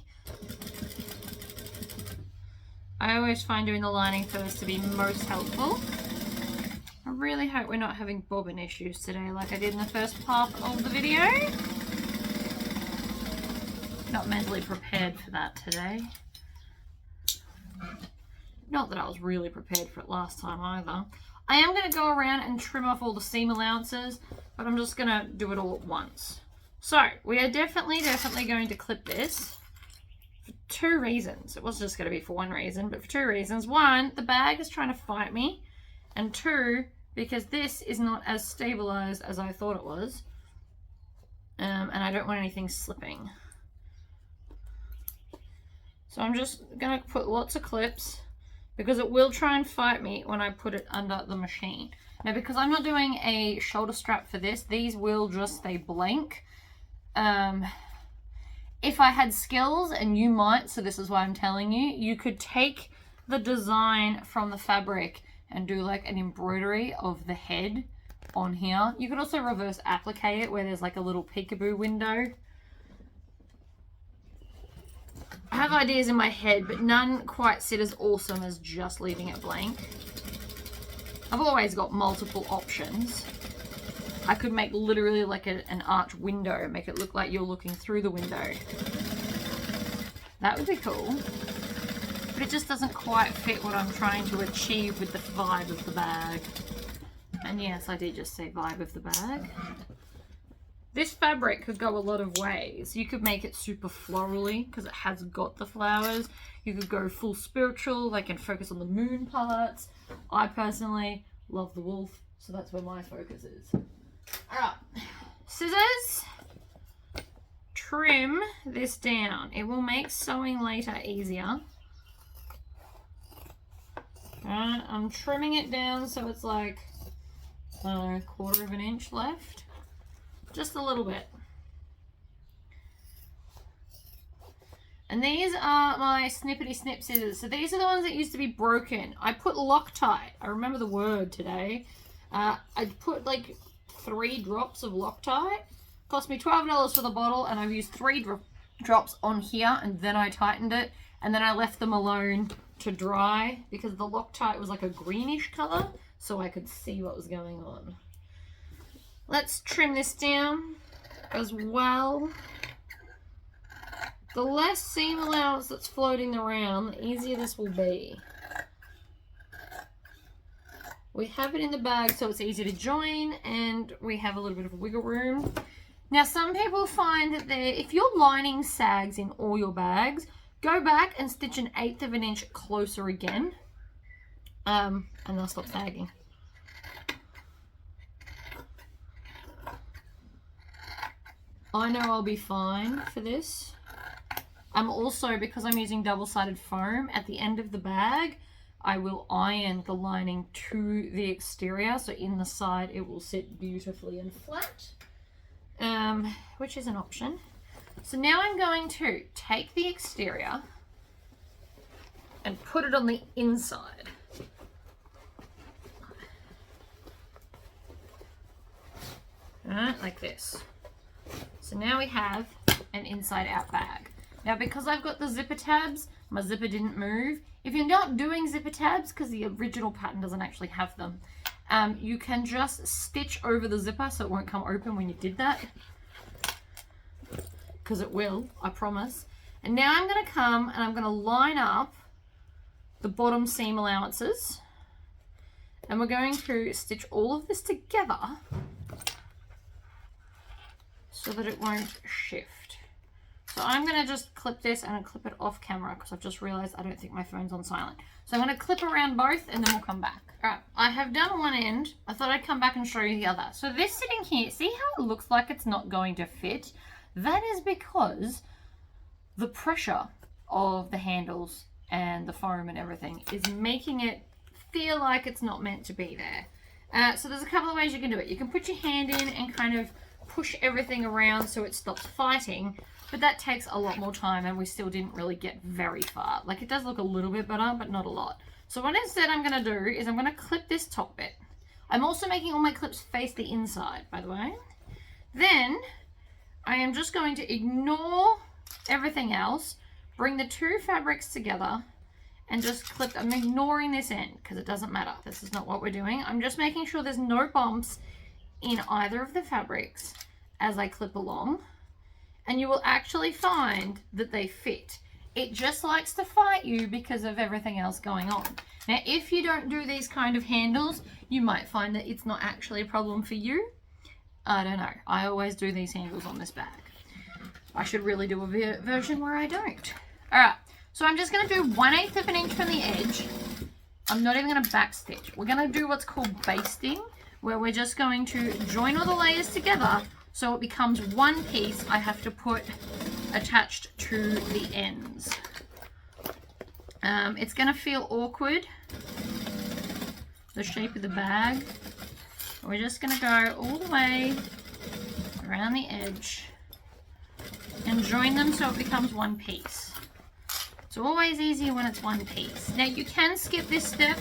I always find doing the lining first to be most helpful. I really hope we're not having bobbin issues today like I did in the first part of the video. Not mentally prepared for that today. Not that I was really prepared for it last time either. I am going to go around and trim off all the seam allowances, but I'm just going to do it all at once. So, we are definitely going to clip this for 2 reasons. It was just going to be for 1 reason, but for 2 reasons. 1, the bag is trying to fight me, and 2, because this is not as stabilized as I thought it was, and I don't want anything slipping. So I'm just going to put lots of clips, because it will try and fight me when I put it under the machine. Now, because I'm not doing a shoulder strap for this, these will just stay blank. If I had skills, and you might, so this is why I'm telling you, you could take the design from the fabric and do like an embroidery of the head on here. You could also reverse applique it where there's like a little peekaboo window. I have ideas in my head, but none quite sit as awesome as just leaving it blank. I've always got multiple options. I could make literally like an arch window, make it look like you're looking through the window. That would be cool. But it just doesn't quite fit what I'm trying to achieve with the vibe of the bag. And yes, I did just say vibe of the bag. This fabric could go a lot of ways. You could make it super florally because it has got the flowers. You could go full spiritual, like and focus on the moon parts. I personally love the wolf, so that's where my focus is. Alright, scissors. Trim this down. It will make sewing later easier. Alright, I'm trimming it down so it's like, I don't know, 1/4 of an inch left. Just a little bit. And these are my snippety snip scissors. So these are the ones that used to be broken. I put Loctite. I remember the word today. I put like 3 drops of Loctite. Cost me $12 for the bottle, and I've used 3 drops on here, and then I tightened it, and then I left them alone to dry because the Loctite was like a greenish color, so I could see what was going on. Let's trim this down as well. The less seam allowance that's floating around, the easier this will be. We have it in the bag so it's easy to join, and we have a little bit of wiggle room. Now, some people find that if your lining sags in all your bags, go back and stitch 1/8 of an inch closer again, and they'll stop sagging. I know I'll be fine for this. I'm also, because I'm using double-sided foam, at the end of the bag, I will iron the lining to the exterior, so in the side it will sit beautifully and flat, which is an option. So now I'm going to take the exterior and put it on the inside. Like this. So now we have an inside out bag. Now because I've got the zipper tabs, my zipper didn't move. If you're not doing zipper tabs, because the original pattern doesn't actually have them, you can just stitch over the zipper so it won't come open when you did that. Because it will, I promise. And now I'm going to come and I'm going to line up the bottom seam allowances. And we're going to stitch all of this together so that it won't shift. So I'm going to just clip this and clip it off camera because I've just realized I don't think my phone's on silent. So I'm going to clip around both and then we'll come back. All right, I have done one end. I thought I'd come back and show you the other. So this sitting here, see how it looks like it's not going to fit? That is because the pressure of the handles and the foam and everything is making it feel like it's not meant to be there. So there's a couple of ways you can do it. You can put your hand in and kind of push everything around so it stops fighting, but that takes a lot more time and we still didn't really get very far. Like, it does look a little bit better, but not a lot. So what instead I'm going to do is I'm going to clip this top bit. I'm also making all my clips face the inside, by the way. Then I am just going to ignore everything else, bring the two fabrics together and just clip. I'm ignoring this end because it doesn't matter. This is not what we're doing. I'm just making sure there's no bumps in either of the fabrics as I clip along, and you will actually find that they fit. It just likes to fight you because of everything else going on. Now, if you don't do these kind of handles, you might find that it's not actually a problem for you. I don't know. I always do these handles on this bag. I should really do a version where I don't. All right, so I'm just going to do 1/8 of an inch from the edge. I'm not even going to back stitch. We're going to do what's called basting, where we're just going to join all the layers together so it becomes one piece I have to put attached to the ends. It's going to feel awkward, the shape of the bag. We're just going to go all the way around the edge and join them so it becomes one piece. It's always easier when it's one piece. Now you can skip this step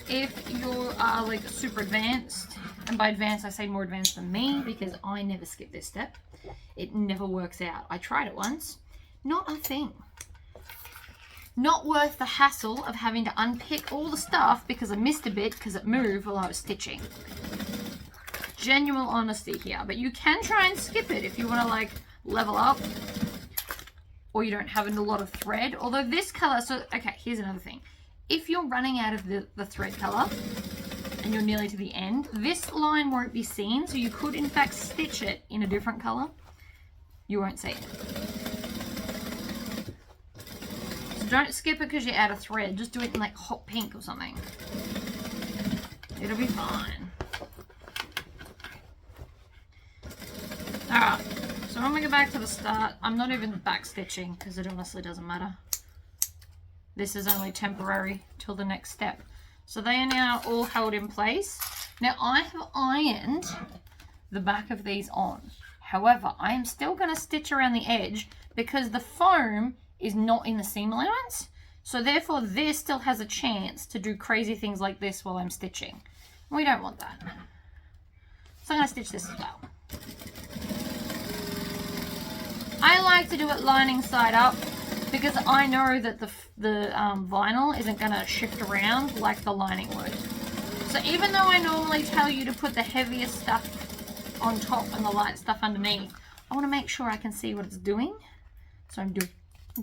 if you are like super advanced, and by advanced I say more advanced than me because I never skip this step. It never works out. I tried it once, not a thing. Not worth the hassle of having to unpick all the stuff because I missed a bit because it moved while I was stitching. Genuine honesty here, but you can try and skip it if you want to like level up or you don't have a lot of thread. Although this color, so okay, here's another thing. If you're running out of the thread color and you're nearly to the end, this line won't be seen, so you could in fact stitch it in a different color. You won't see it. So don't skip it because you're out of thread. Just do it in like hot pink or something. It'll be fine. Alright, so when we go back to the start, I'm not even back stitching because it honestly doesn't matter. This is only temporary till the next step. So they are now all held in place. Now I have ironed the back of these on. However, I am still going to stitch around the edge because the foam is not in the seam allowance. So therefore this still has a chance to do crazy things like this while I'm stitching. We don't want that. So I'm going to stitch this as well. I like to do it lining side up because I know that the vinyl isn't going to shift around like the lining would. So even though I normally tell you to put the heaviest stuff on top and the light stuff underneath, I want to make sure I can see what it's doing. So I'm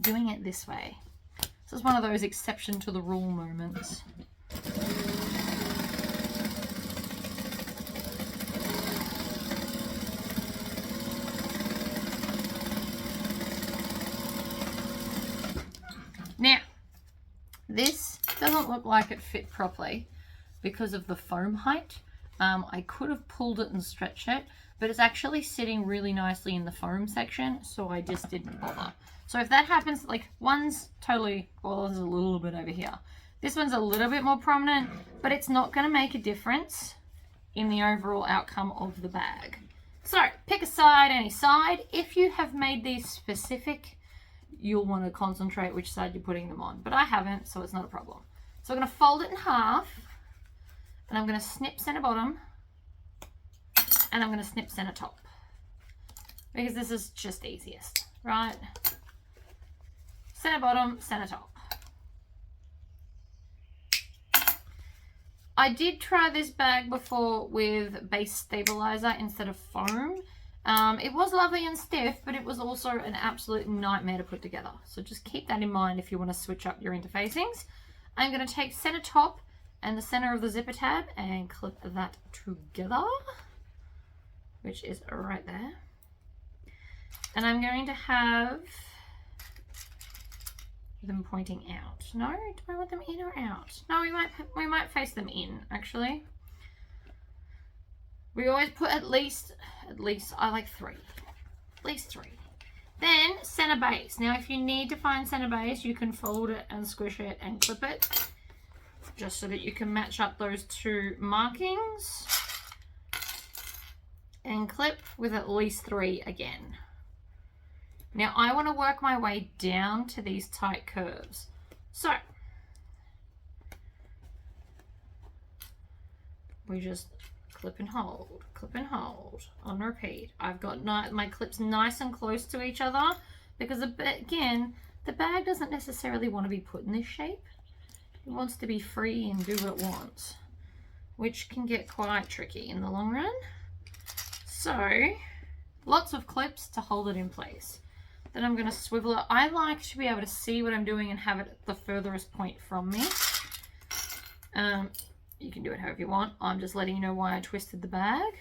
doing it this way. This is one of those exception to the rule moments. Now, this doesn't look like it fit properly because of the foam height. I could have pulled it and stretched it, but it's actually sitting really nicely in the foam section, so I just didn't bother. So if that happens, like one's totally, well, there's a little bit over here. This one's a little bit more prominent, but it's not going to make a difference in the overall outcome of the bag. So pick a side, any side. If you have made these specific, you'll want to concentrate which side you're putting them on, but I haven't, so it's not a problem. So I'm going to fold it in half, and I'm going to snip center bottom, and I'm going to snip center top, because this is just easiest, right? Center bottom, center top. I did try this bag before with base stabilizer instead of foam. It was lovely and stiff, but it was also an absolute nightmare to put together. So just keep that in mind if you want to switch up your interfacings. I'm going to take center top and the center of the zipper tab and clip that together, which is right there. And I'm going to have them pointing out. No, do I want them in or out? No, we might face them in, actually. We always put at least I like 3. At least 3. Then center base. Now if you need to find center base, you can fold it and squish it and clip it, just so that you can match up those 2 markings. And clip with at least 3 again. Now I want to work my way down to these tight curves. So we just clip and hold on repeat. I've got my clips nice and close to each other, because again, the bag doesn't necessarily want to be put in this shape. It wants to be free and do what it wants, which can get quite tricky in the long run. So lots of clips to hold it in place. Then I'm going to swivel it. I like to be able to see what I'm doing and have it at the furthest point from me. You can do it however you want. I'm just letting you know why I twisted the bag.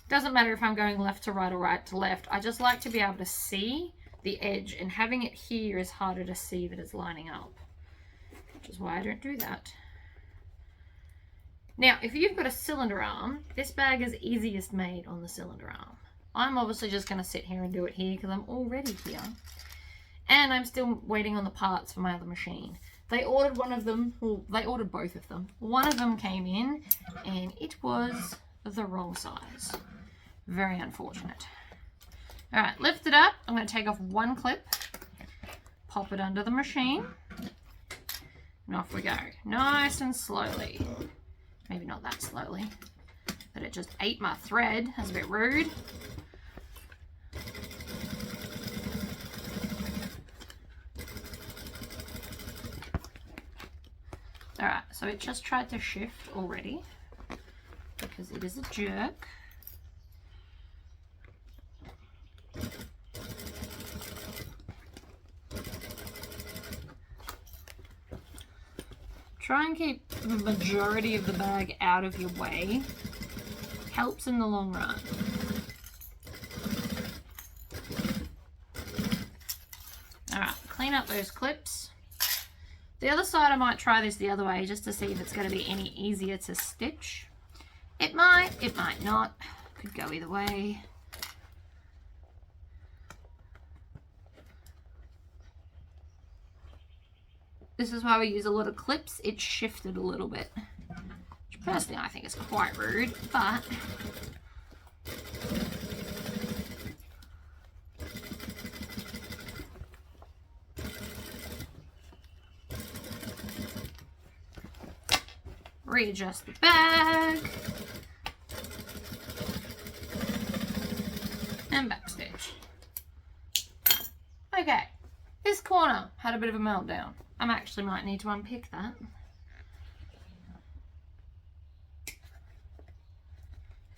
Doesn't matter if I'm going left to right or right to left. I just like to be able to see the edge, and having it here is harder to see that it's lining up, which is why I don't do that. Now, if you've got a cylinder arm, this bag is easiest made on the cylinder arm. I'm obviously just going to sit here and do it here because I'm already here. And I'm still waiting on the parts for my other machine. They ordered one of them, well, they ordered both of them. One of them came in and it was the wrong size. Very unfortunate. All right, lift it up. I'm going to take off 1 clip, pop it under the machine, and off we go. Nice and slowly. Maybe not that slowly, but it just ate my thread. That's a bit rude. Alright, so it just tried to shift already because it is a jerk. Try and keep the majority of the bag out of your way. Helps in the long run. Alright, clean up those clips. The other side, I might try this the other way just to see if it's going to be any easier to stitch. It might not. Could go either way. This is why we use a lot of clips. It shifted a little bit, which personally I think is quite rude, but readjust the bag and backstitch. Okay, this corner had a bit of a meltdown. I actually might need to unpick that.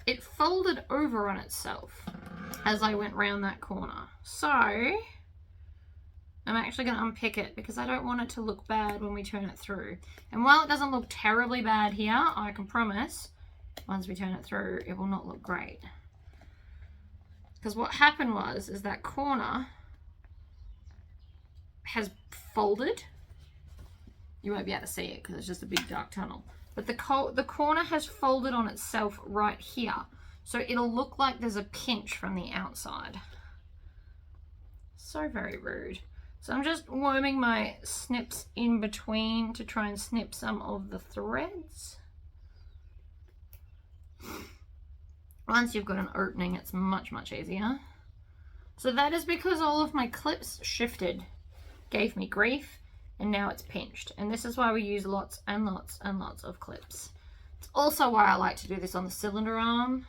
It folded over on itself as I went round that corner. So I'm actually going to unpick it because I don't want it to look bad when we turn it through. And while it doesn't look terribly bad here, I can promise once we turn it through, it will not look great. Because what happened is that corner has folded. You won't be able to see it because it's just a big dark tunnel. But the corner has folded on itself right here. So it'll look like there's a pinch from the outside. So very rude. So I'm just worming my snips in between to try and snip some of the threads. Once you've got an opening, it's much, much easier. So that is because all of my clips shifted, gave me grief, and now it's pinched. And this is why we use lots and lots and lots of clips. It's also why I like to do this on the cylinder arm.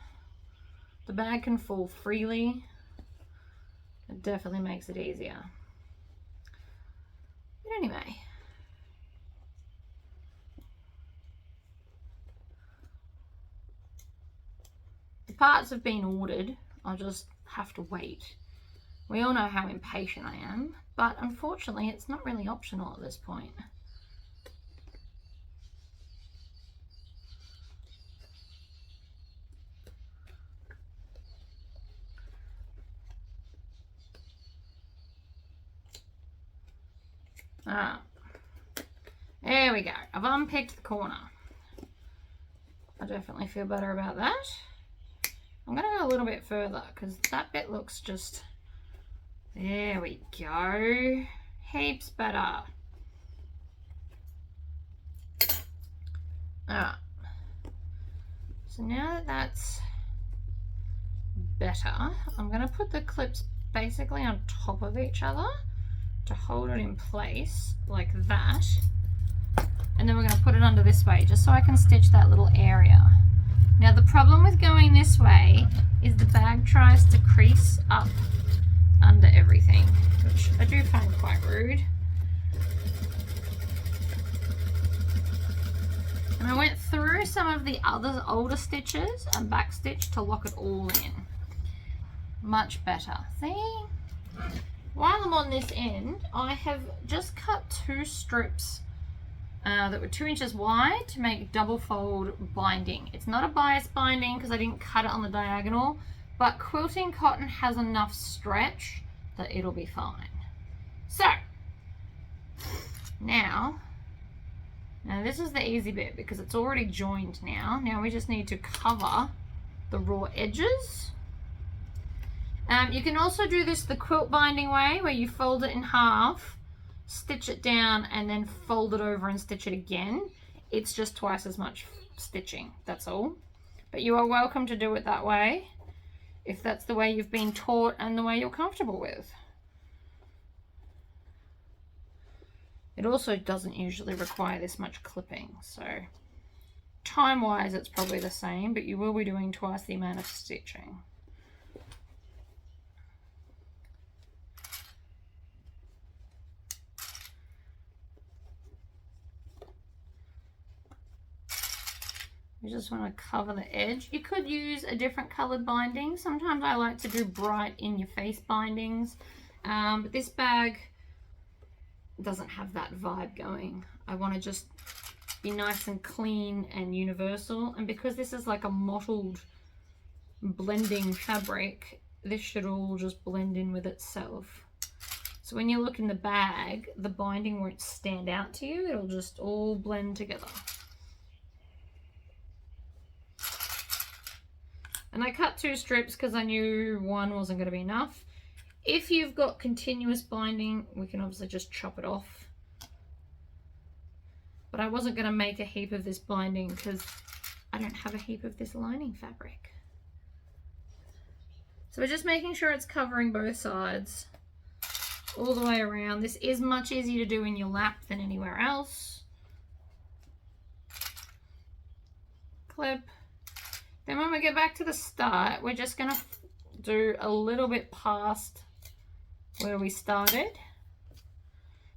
The bag can fall freely. It definitely makes it easier. But anyway. The parts have been ordered. I'll just have to wait. We all know how impatient I am, but unfortunately it's not really optional at this point. There we go. I've unpicked the corner. I definitely feel better about that. I'm going to go a little bit further because that bit looks just... There we go. Heaps better. Alright. So now that that's better, I'm going to put the clips basically on top of each other to hold it in place like that. And then we're going to put it under this way just so I can stitch that little area. Now the problem with going this way is the bag tries to crease up under everything, which I do find quite rude. And I went through some of the other older stitches and back stitch to lock it all in. Much better. See? While I'm on this end, I have just cut 2 strips that were 2 inches wide to make double fold binding. It's not a bias binding because I didn't cut it on the diagonal, but quilting cotton has enough stretch that it'll be fine. So now this is the easy bit because it's already joined now. Now we just need to cover the raw edges. You can also do this the quilt binding way where you fold it in half, stitch it down, and then fold it over and stitch it again. It's just twice as much stitching, that's all. But you are welcome to do it that way if that's the way you've been taught and the way you're comfortable with. It also doesn't usually require this much clipping, so time-wise it's probably the same, but you will be doing twice the amount of stitching. You just want to cover the edge. You could use a different colored binding. Sometimes I like to do bright in your face bindings, but this bag doesn't have that vibe going. I want to just be nice and clean and universal, and because this is like a mottled blending fabric, this should all just blend in with itself. So when you look in the bag, the binding won't stand out to you, it'll just all blend together. And I cut 2 strips because I knew one wasn't going to be enough. If you've got continuous binding, we can obviously just chop it off. But I wasn't going to make a heap of this binding because I don't have a heap of this lining fabric. So we're just making sure it's covering both sides all the way around. This is much easier to do in your lap than anywhere else. Clip. Then when we get back to the start, we're just going to do a little bit past where we started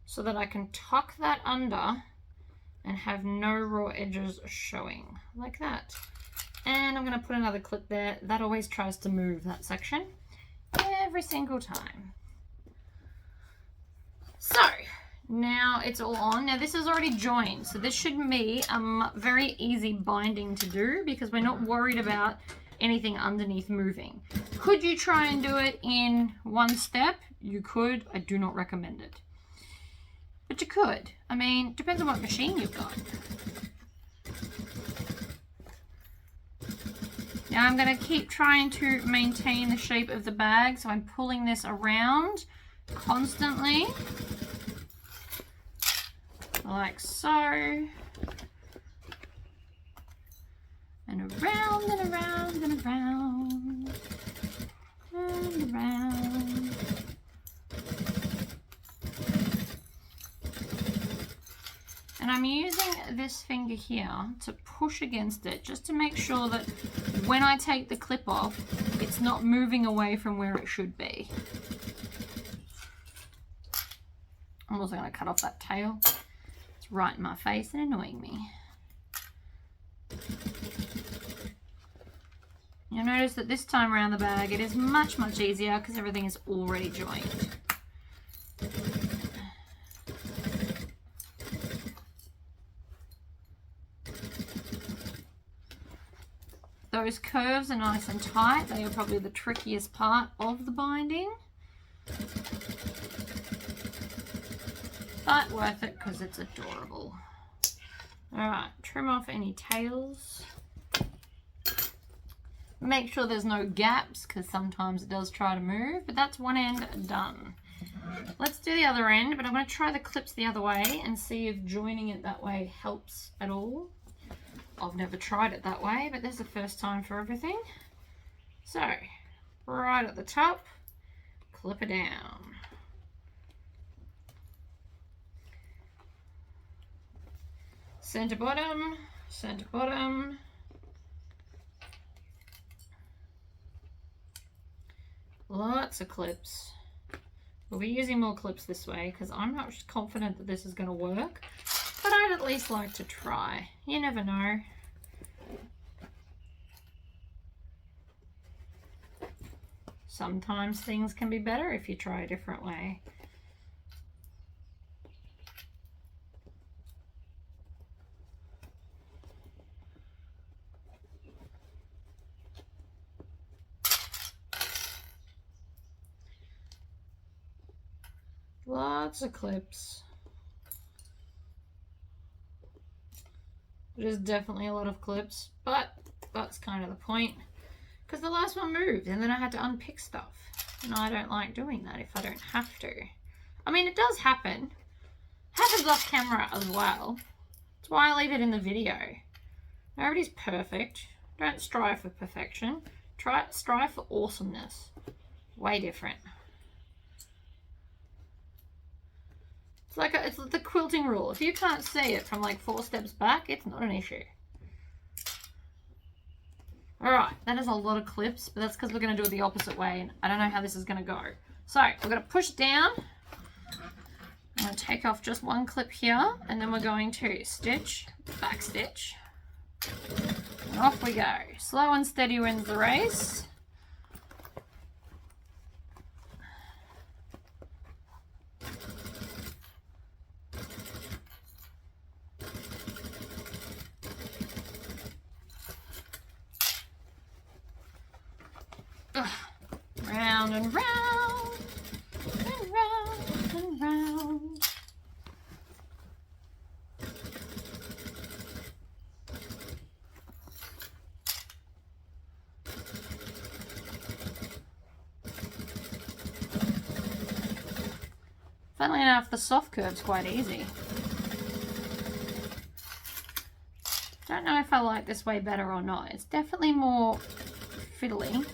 so that I can tuck that under and have no raw edges showing, like that. And I'm going to put another clip there. That always tries to move that section every single time. So now it's all on. Now this is already joined, so this should be a very easy binding to do because we're not worried about anything underneath moving. Could you try and do it in one step? You could. I do not recommend it. But you could. I mean, depends on what machine you've got. Now I'm going to keep trying to maintain the shape of the bag, so I'm pulling this around constantly, like so, and around and around and around and around. And I'm using this finger here to push against it just to make sure that when I take the clip off, it's not moving away from where it should be. I'm also going to cut off that tail. It's right in my face and annoying me. You'll notice that this time around the bag, it is much, much easier because everything is already joined. Those curves are nice and tight. They are probably the trickiest part of the binding. But worth it because it's adorable. Alright, trim off any tails. Make sure there's no gaps because sometimes it does try to move, but that's one end done. Let's do the other end, but I'm going to try the clips the other way and see if joining it that way helps at all. I've never tried it that way, but there's the first time for everything. So, right at the top, clip it down. Center bottom, center bottom. Lots of clips. We'll be using more clips this way because I'm not confident that this is going to work, but I'd at least like to try. You never know. Sometimes things can be better if you try a different way. Lots of clips. There's definitely a lot of clips, but that's kind of the point. Because the last one moved and then I had to unpick stuff. And I don't like doing that if I don't have to. I mean, it does happen. Happens off camera as well. That's why I leave it in the video. Nobody's perfect. Don't strive for perfection. Strive for awesomeness. Way different. It's like it's the quilting rule. If you can't see it from like 4 steps back, it's not an issue. Alright, that is a lot of clips, but that's because we're going to do it the opposite way, and I don't know how this is going to go. So, we're going to push down. I'm going to take off just one clip here, and then we're going to stitch, back stitch. And off we go. Slow and steady wins the race. Round and round, and round and round. Funnily enough, the soft curve's quite easy. Don't know if I like this way better or not. It's definitely more fiddly.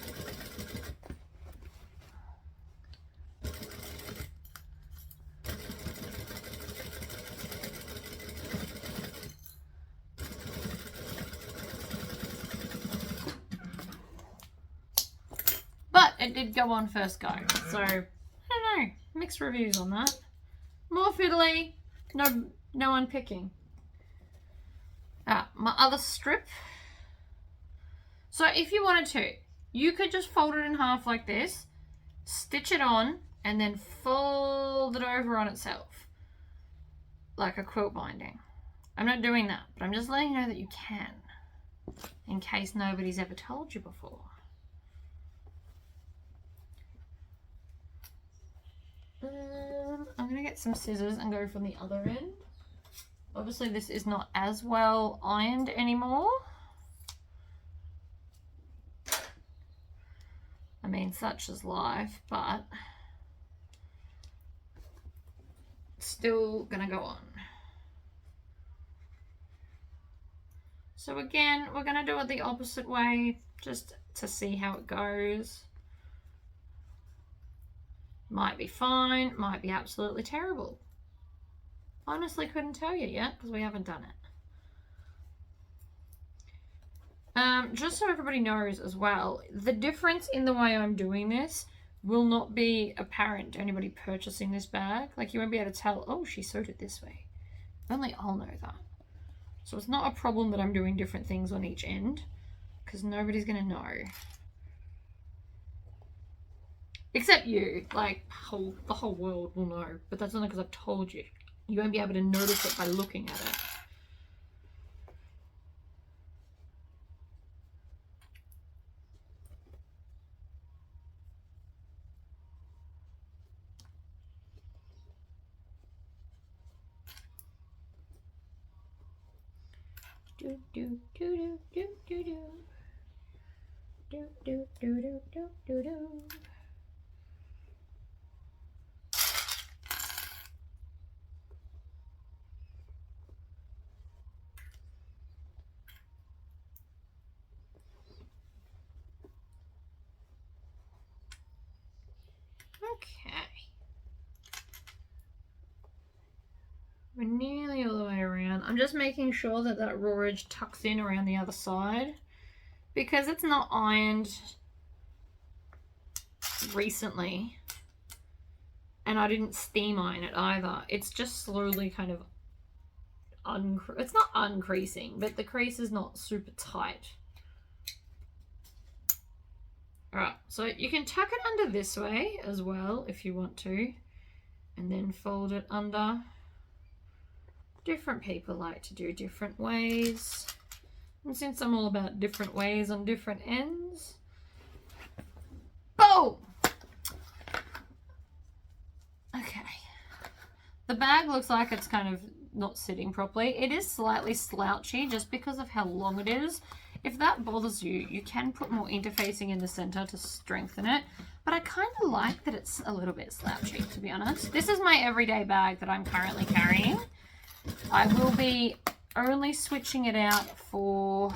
It did go on first go, so I don't know, mixed reviews on that. More fiddly, no unpicking. My other strip. So if you wanted to, you could just fold it in half like this, stitch it on, and then fold it over on itself, like a quilt binding. I'm not doing that, but I'm just letting you know that you can, in case nobody's ever told you before. I'm going to get some scissors and go from the other end. Obviously this is not as well ironed anymore. such is life, but still gonna go on. So again, we're gonna do it the opposite way, just to see how it goes. Might be fine, might be absolutely terrible. Honestly, couldn't tell you yet because we haven't done it. Just so everybody knows as well, the difference in the way I'm doing this will not be apparent to anybody purchasing this bag. Like, you won't be able to tell, oh, she sewed it this way. Only I'll know that. So it's not a problem that I'm doing different things on each end, because nobody's going to know. Except you. Like, the whole world will know. But that's only because I've told you. You won't be able to notice it by looking at it. Do do do do do do do do do do do do do. Okay. We're nearly all the way around. I'm just making sure that that raw edge tucks in around the other side because it's not ironed recently and I didn't steam iron it either. It's just slowly kind of it's not uncreasing, but the crease is not super tight. Alright, so you can tuck it under this way as well if you want to, and then fold it under. Different people like to do different ways, and since I'm all about different ways on different ends, boom! Okay, the bag looks like it's kind of not sitting properly. It is slightly slouchy just because of how long it is. If that bothers you, you can put more interfacing in the center to strengthen it, but I kind of like that it's a little bit slouchy, to be honest. This is my everyday bag that I'm currently carrying. I will be only switching it out for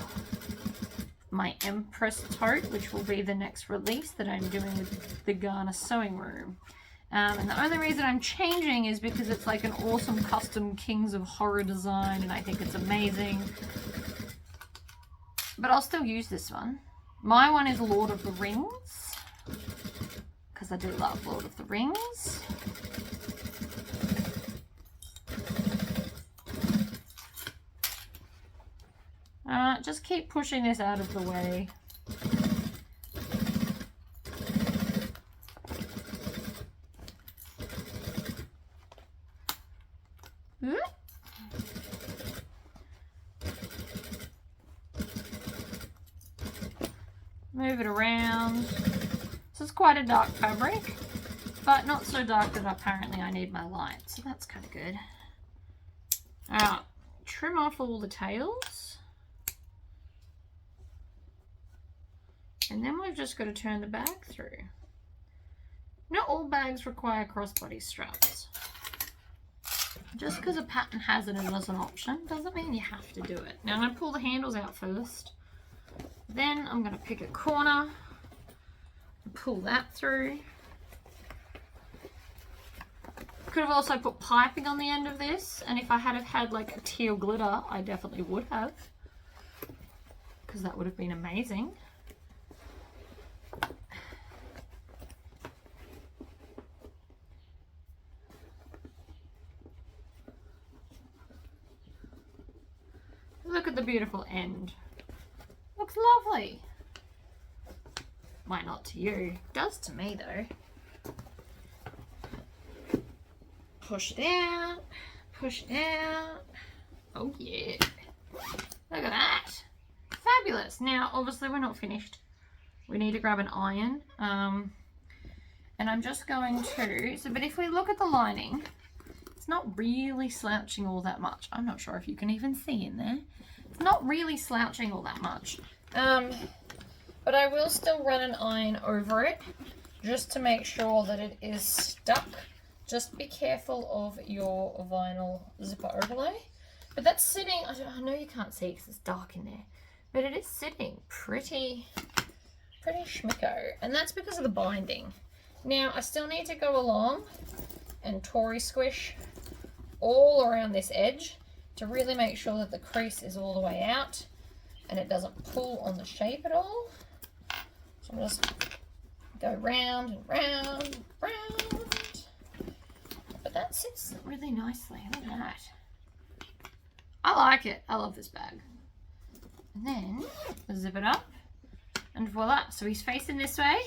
my Temptress tote, which will be the next release that I'm doing with the Ghana Sewing Room. And the only reason I'm changing is because it's like an awesome custom Kings of Horror design, and I think it's amazing. But I'll still use this one. My one is Lord of the Rings, because I do love Lord of the Rings. Just keep pushing this out of the way. Move it around. This is quite a dark fabric, but not so dark that apparently I need my light, so that's kind of good. Alright, trim off all the tails. And then we've just got to turn the bag through. Not all bags require crossbody straps. Just because a pattern has it as an option doesn't mean you have to do it. Now I'm going to pull the handles out first. Then I'm going to pick a corner and pull that through. Could have also put piping on the end of this, and if I had had like a teal glitter, I definitely would have, because that would have been amazing. Look at the beautiful end. Looks lovely. Might not to you. Does to me though. Push it out. Push it out. Oh yeah. Look at that. Fabulous. Now obviously we're not finished. We need to grab an iron. And I'm just going to, but if we look at the lining, it's not really slouching all that much. I'm not sure if you can even see in there. It's not really slouching all that much. But I will still run an iron over it just to make sure that it is stuck. Just be careful of your vinyl zipper overlay. But that's sitting, I know you can't see because it's dark in there, but it is sitting pretty schmicko. And that's because of the binding. Now, I still need to go along and Tory squish all around this edge to really make sure that the crease is all the way out and it doesn't pull on the shape at all. So I'm just go round and round and round. But that sits really nicely. Look at that. I like it. I love this bag. And then zip it up and voila. So he's facing this way.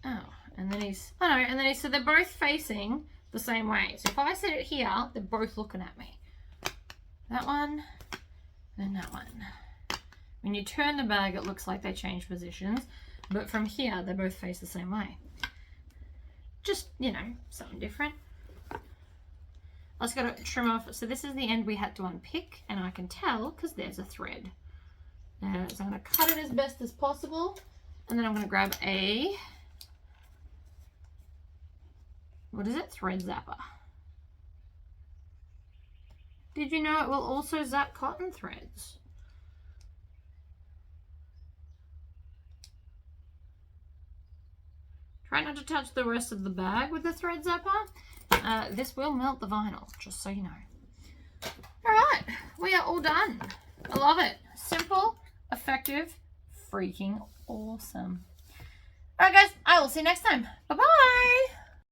Oh, and then he's, oh no, and then he's, so they're both facing the same way. So if I set it here, they're both looking at me. That one, and that one. When you turn the bag, it looks like they change positions, but from here, they both face the same way. Just, you know, something different. I just got to trim off. So this is the end we had to unpick, and I can tell because there's a thread. So I'm going to cut it as best as possible, and then I'm going to grab a, what is it? Thread zapper. Did you know it will also zap cotton threads? Try not to touch the rest of the bag with the thread zapper. This will melt the vinyl, just so you know. All right, we are all done. I love it. Simple, effective, freaking awesome. All right, guys, I will see you next time. Bye-bye.